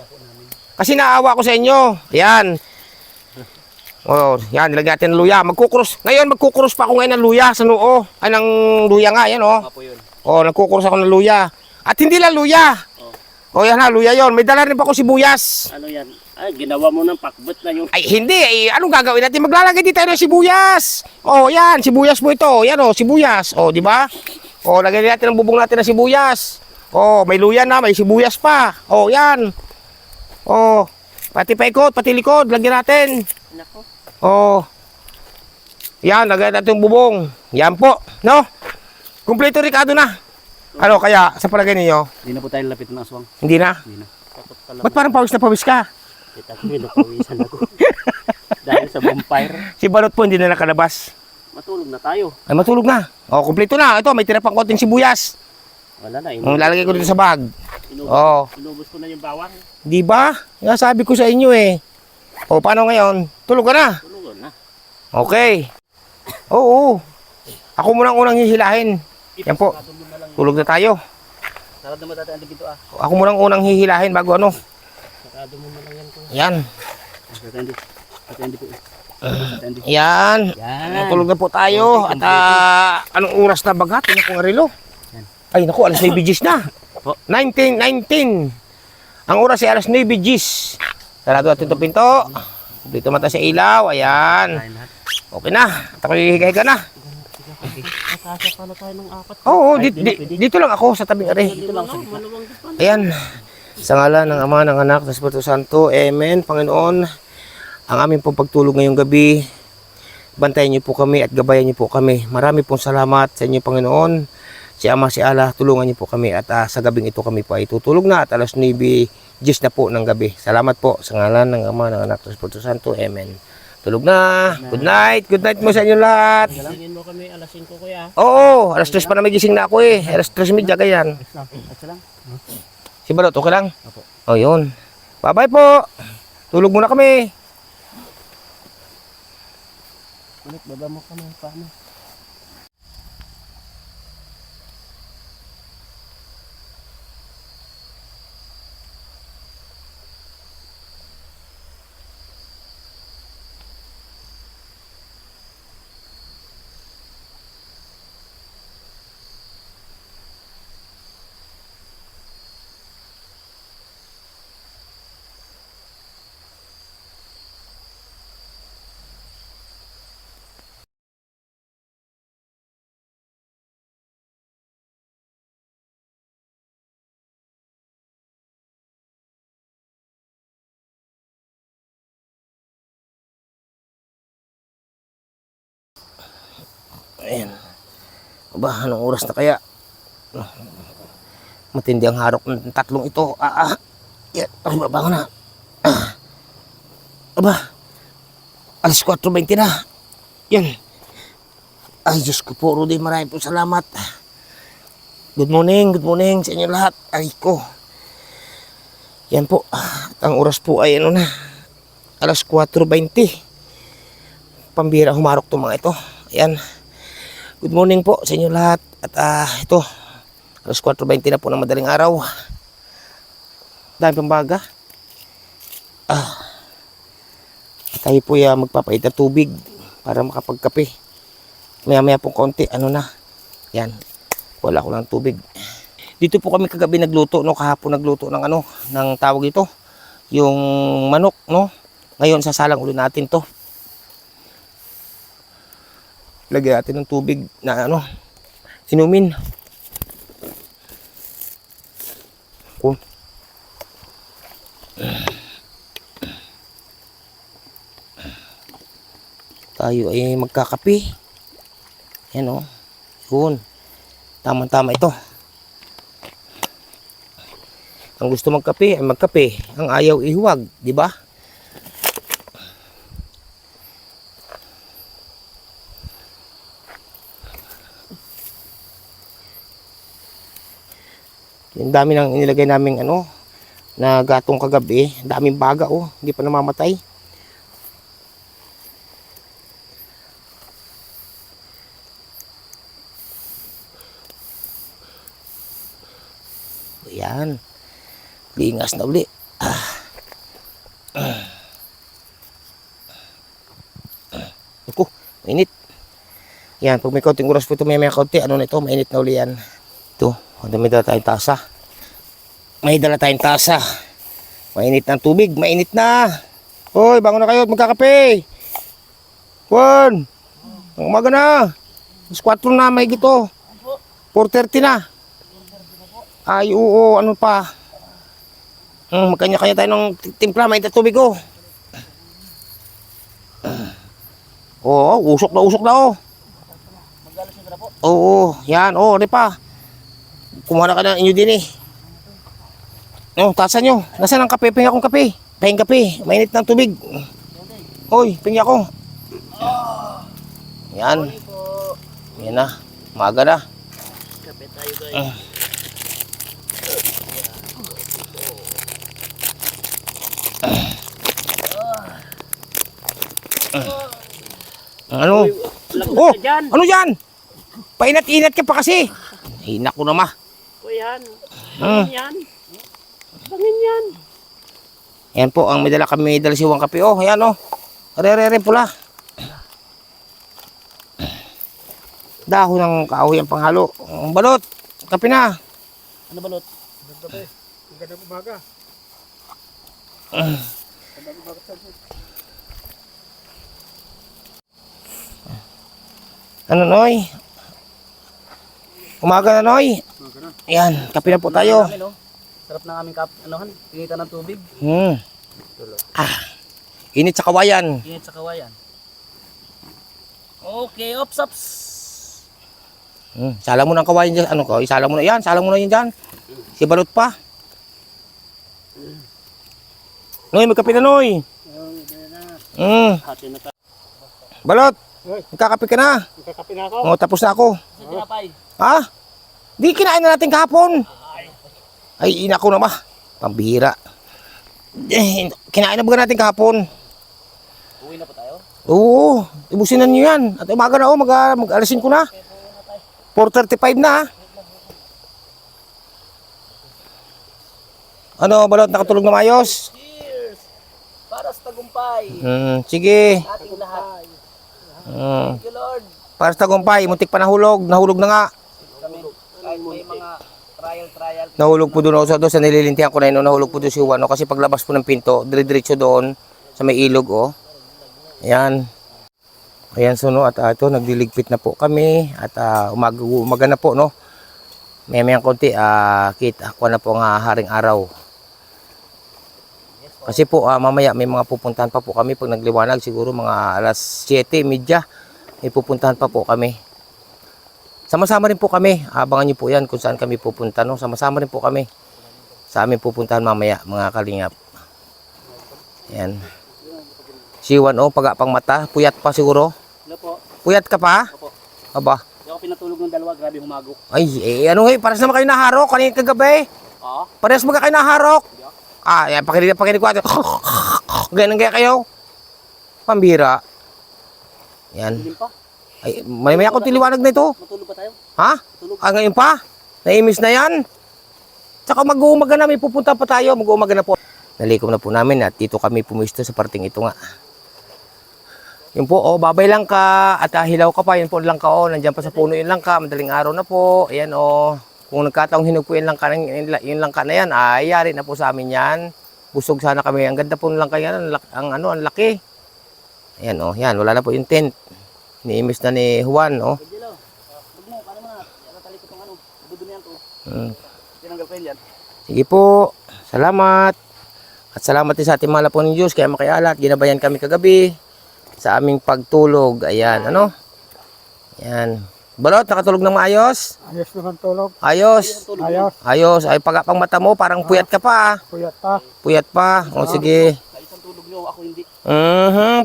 Kasi naawa ko sa inyo. Ayan. O, yan, nilagyan natin ng luya. Magkukrus. Ngayon, magkukrus pa ako ngayon ng luya sa noo. Ay, ng luya nga, yan o. O, nagkukrus ako ng luya. At hindi lang luya. O, yan ha, luya yon. May dala rin pa ako sibuyas. Ano yan? Ay, ginawa mo ng pakbet na yung... Ay, hindi. Anong gagawin natin? Maglalagay din tayo ng sibuyas. O, yan. Sibuyas mo ito. Yan o, sibuyas. O, di ba? O, lagay natin ang bubong natin ng sibuyas. O, may luya na. May sibuyas pa. O, yan. O, pati paikot, pati likod. Lagyan natin. Nako. O, yan. Lagay natin yung bubong. Yan po. No? Kumpleto Ricardo na. Ano kaya sa palagay ninyo? Hindi na po tayo lapit ng aswang. Hindi na? Takot ka lang. Ba't parang pawis na pawis ka? Kita ko, napawisan ako. Dahil sa bonfire. Si Balot po hindi na nakalabas. Matulog na tayo. Ay matulog na. O, kumpleto na. Ito, may tira pang konting sibuyas. Wala na. Lalagay ko dito sa bag. Inubos ko na yung bawang. Di ba? Nga sabi ko sa inyo eh. O, paano ngayon? Tulog ka na. Tulog na. Okay. Oo. Ako muna ang unang hihilahin. Yan po. Tulog na tayo. Sarap naman tatay Andy dito ah. Ako muna ang unang hihilahin bago ano. Sarado mo na lang yan. Yan. Tatay Andy. Tatay Andy po. Tatay Andy. Yan. Yan. Tulog na po tayo. At anong oras na baga? Tingnan ko ang relo. Ay naku, alas 9 Gs na. 19. Ang oras ay alas 9 Gs. Sarado natin itong pinto. Dito mata sa ilaw. Ayan. Okay na. At ako hihigay ka na. Nakasya pala tayo ng 4. Oo, dito lang ako sa tabing are. Dito lang. Maluwang dito. Ayan. Sa ngalan ng Ama, ng Anak, ng Espiritu Santo. Amen. Panginoon, ang aming pong pagtulog ngayong gabi, bantayan niyo po kami at gabayan niyo po kami. Marami pong salamat sa inyo, Panginoon. Si Ama, si Allah, tulungan niyo po kami. At sa gabing ito kami po ay tutulog na at alas 9 Gs na po ng gabi. Salamat po sa ngalan ng Ama, ng Anak, ng Espiritu Santo. Amen. Tulog na. Good night. Good night mo sa inyo lahat. Tingin mo kami alas 5 kuya. Oo, alas 3 pa na may gising na ako eh. Alas 3:30 ganyan. Si Balot, okay lang? Opo. O, yun. Bye-bye po. Tulog muna kami. Ulit, baba mo kami. Paano? Ayan. Aba, anong oras na kaya? Matindi ang harok ng tatlong ito. Yan. Ay, babango na. Aba, alas 4:20 na. Yan. Ay, Diyos ko po, Rudy, maraming po salamat. Good morning sa inyo lahat. Ay ko. Yan po. At ang oras po ay ano na. Alas 4:20. Pambira humarok itong mga ito. Ayan. Good morning po sa inyo lahat. At ito, alas 4:20 na po ng madaling araw. Dahil pambaga. Tayo po magpapait na tubig para makapagkape. Maya-maya pong konti, ano na. Yan. Wala ko lang tubig. Dito po kami kagabi nagluto, no? Kahapon nagluto ng ano, ng tawag ito. Yung manok, no? Ngayon sasalang ulit natin to. Lagyan natin ng tubig na ano, inumin. Cool. Tayo ay magkakape. Yan o. Yun. Tama-tama ito. Ang gusto magkape ay magkape. Ang ayaw ihuwag, di ba? Yung dami nang inilagay naming ano, na gatong kagabi, daming baga oh, hindi pa namamatay. Ayan. Lingas na uli. Ako, mainit. Yan, pag may kaunting oras po ito, may kaunti, ano na ito, mainit na uli yan. Ito, may dala tayong tasa. May dala tayong tasa. Mainit ng tubig, mainit na. Hoy, bangon na kayo at magkakape. Juan, ang umaga na. Mas 4 na, may gito. 4:30 na. Ay, oo, ano pa. Magkanya-kanya tayo ng timpla, mainit na tubig oh. Oo, usok na oh. Mag-alas na po. Oo, yan. Oh, di pa. Kumuha na ka ng inyo din eh. Oh, tasan nyo. Nasaan ang kape? Pinga akong kape. Pahing kape. Mainit ng tubig. Hoy, pinga ko. Yan. Yan na. Maaga na. Kape tayo guys. Ano? Lagot Oh, ka dyan. ano yan? Painat-inat ka pa kasi. Hinak ko na ma. O yan. Bangin yan. Bangin yan. Yan po, ang may dala kami, may dala siwang kape. Oh, yan oh. Re pula. Dahon ng kahoy ang panghalo. Ang balot. Kape na. Ano balot? Magandang umaga. Ano, Noy? Umaga na, Noy. Yan, kape na po tayo. Sarap ng aming anuhan, pinitan ng tubig, Init sa kawayan. init sa kawayan. Okay, ops. Salang mo ng kawayan dyan. Ano ko? Isalang mo na yan. Salang mo na yan dyan. Si balot pa. Noy, may kape na, Noy. Hati na tayo. Balot, Hoy. magkakape ka na. Magkakape na ako. Oh, tapos na ako. Sa tinapay. Ha? Di kinain na natin kahapon. Ay, ina ko na ba? Pambihira. Kinain na ba natin kahapon? Uwi na po tayo. Oo, ibusin na nyo yan. At umaga na mag-alasin ko na. 4:35 na. Ano, balot, nakatulog na maayos? Cheers! Para sa tagumpay. Sige. Ating lahat. Mm, Thank you, Lord. para sa tagumpay, muntik pa nahulog. Nahulog na nga. Kami, kahit may mga trial. Nahulog po doon ako sa nililintihan ko na yun. Nahulog po doon si Juan. Kasi paglabas po ng pinto, dire-diretso doon sa may ilog. Oh. Ayan. Ayan, so no, at ito, nagdiligpit na po kami. At umaga na po, no. May konti, kita ako na po ang haring araw. Kasi po, mamaya may mga pupuntahan pa po kami pag nagliwanag. Siguro mga alas 7:30. May pupuntahan pa po kami. Sama-sama rin po kami. Abangan nyo po yan kung saan kami pupunta. No? Sama-sama rin po kami sa aming pupuntahan mamaya, mga kalingap. Ayan. Si Juan, pagapang mata. Puyat pa siguro. Hello po. Puyat ka pa? Opo. Aba. Hindi ako pinatulog ng dalawa, grabe humagok. Ay, ano paras naman kayo naharok kanina kagabi. Oo. Parehas mga kayo naharok. Yan, pakinig ko ato. Ganyan kaya kayo. Pambira. Yan. Dilim pa. Ay, may akong tiliwanag na ito. Matulog pa tayo. Ha? Ngayon pa? Naimis na yan? Tsaka mag-uumaga na, may pupunta pa tayo. Mag-uumaga na po. Nalikom na po namin at dito kami pumisto sa parting ito nga. Yun po, babay lang ka at hilaw ka pa. Yun po lang ka, nandiyan pa sa puno yun lang ka. Madaling araw na po. Ayan, kung nagkataong hinog po yun lang ka na yan, yari na po sa amin yan. Busog sana kami. Ang ganda po lang kaya, ang laki. Ayan, yan, wala na po yung tent. Niimis na ni Juan, Dilo. Huwag mo, paano mo na? Natali ko itong dudumihan to. Tinanggal ko yun yan. Sige po, salamat. At salamat din sa ating mahal po ng Diyos. Kaya makialat, ginabayan kami kagabi sa aming pagtulog. Ayan, Ayan. Balot, nakatulog ng maayos? Ayos naman tulog. Ayos. Ayos. Ayos. Ay, pagapang mata mo, parang puyat ka pa. Puyat pa. Puyat pa. O, sige. Ayos ang tulog nyo, ako hindi.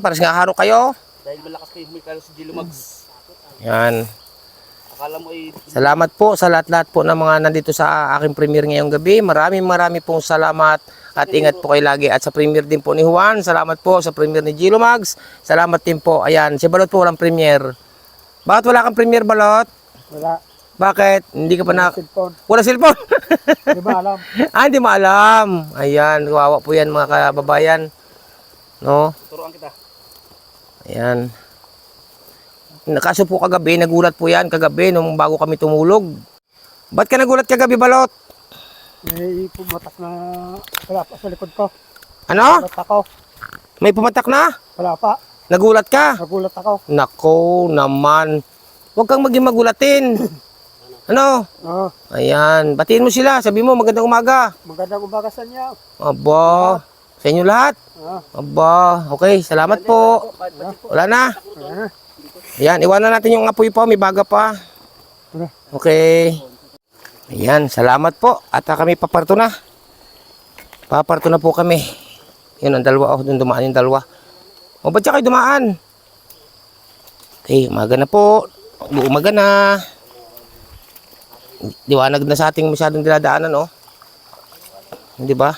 Paras nga haro kayo. Dahil malakas kayo humikalo sa Gilumags. Yan. Akala mo ay... Salamat po sa lahat-lahat po ng mga nandito sa aking premiere ngayong gabi. Marami pong salamat at ingat po kayo lagi. At sa premiere din po ni Juan, salamat po sa premiere ni Gilo Mags. Salamat din po. Ayan, si Balot po walang premiere. Bakit wala kang premiere, Balot? Wala. Bakit? Hindi ka pa na... Cellphone. Wala cellphone? Di ba alam? Hindi mo alam. Ayan, kawawa po yan mga kababayan. No? Turuan kita. Ayan. Kaso po kagabi, nagulat po yan kagabi nung bago kami tumulog. Ba't ka nagulat kagabi, Balot? May pumatak na wala pa sa likod ko. Ano? Nagulat ako. May pumatak na? Wala pa. Nagulat ka? Nagulat ako. Nako naman. Huwag kang maging magulatin. Ano? Oo. Ayan. Batiin mo sila. Sabi mo, magandang umaga. Magandang umaga sa inyo. Aba. Sa inyo lahat. Aba. Okay. Salamat po. Wala na. Ayan. Ayan. Iwanan natin yung apoy pa. May baga pa. Okay. Ayan, salamat po. At kami paparto na. Paparto na po kami. Yun ang dalawa. Oh, doon dumaan yung dalawa. O, ba't siya kayo dumaan? Okay, umaga na po. Umaga na. Liwanag na sa ating masyadong dinadaanan, oh. Hindi ba?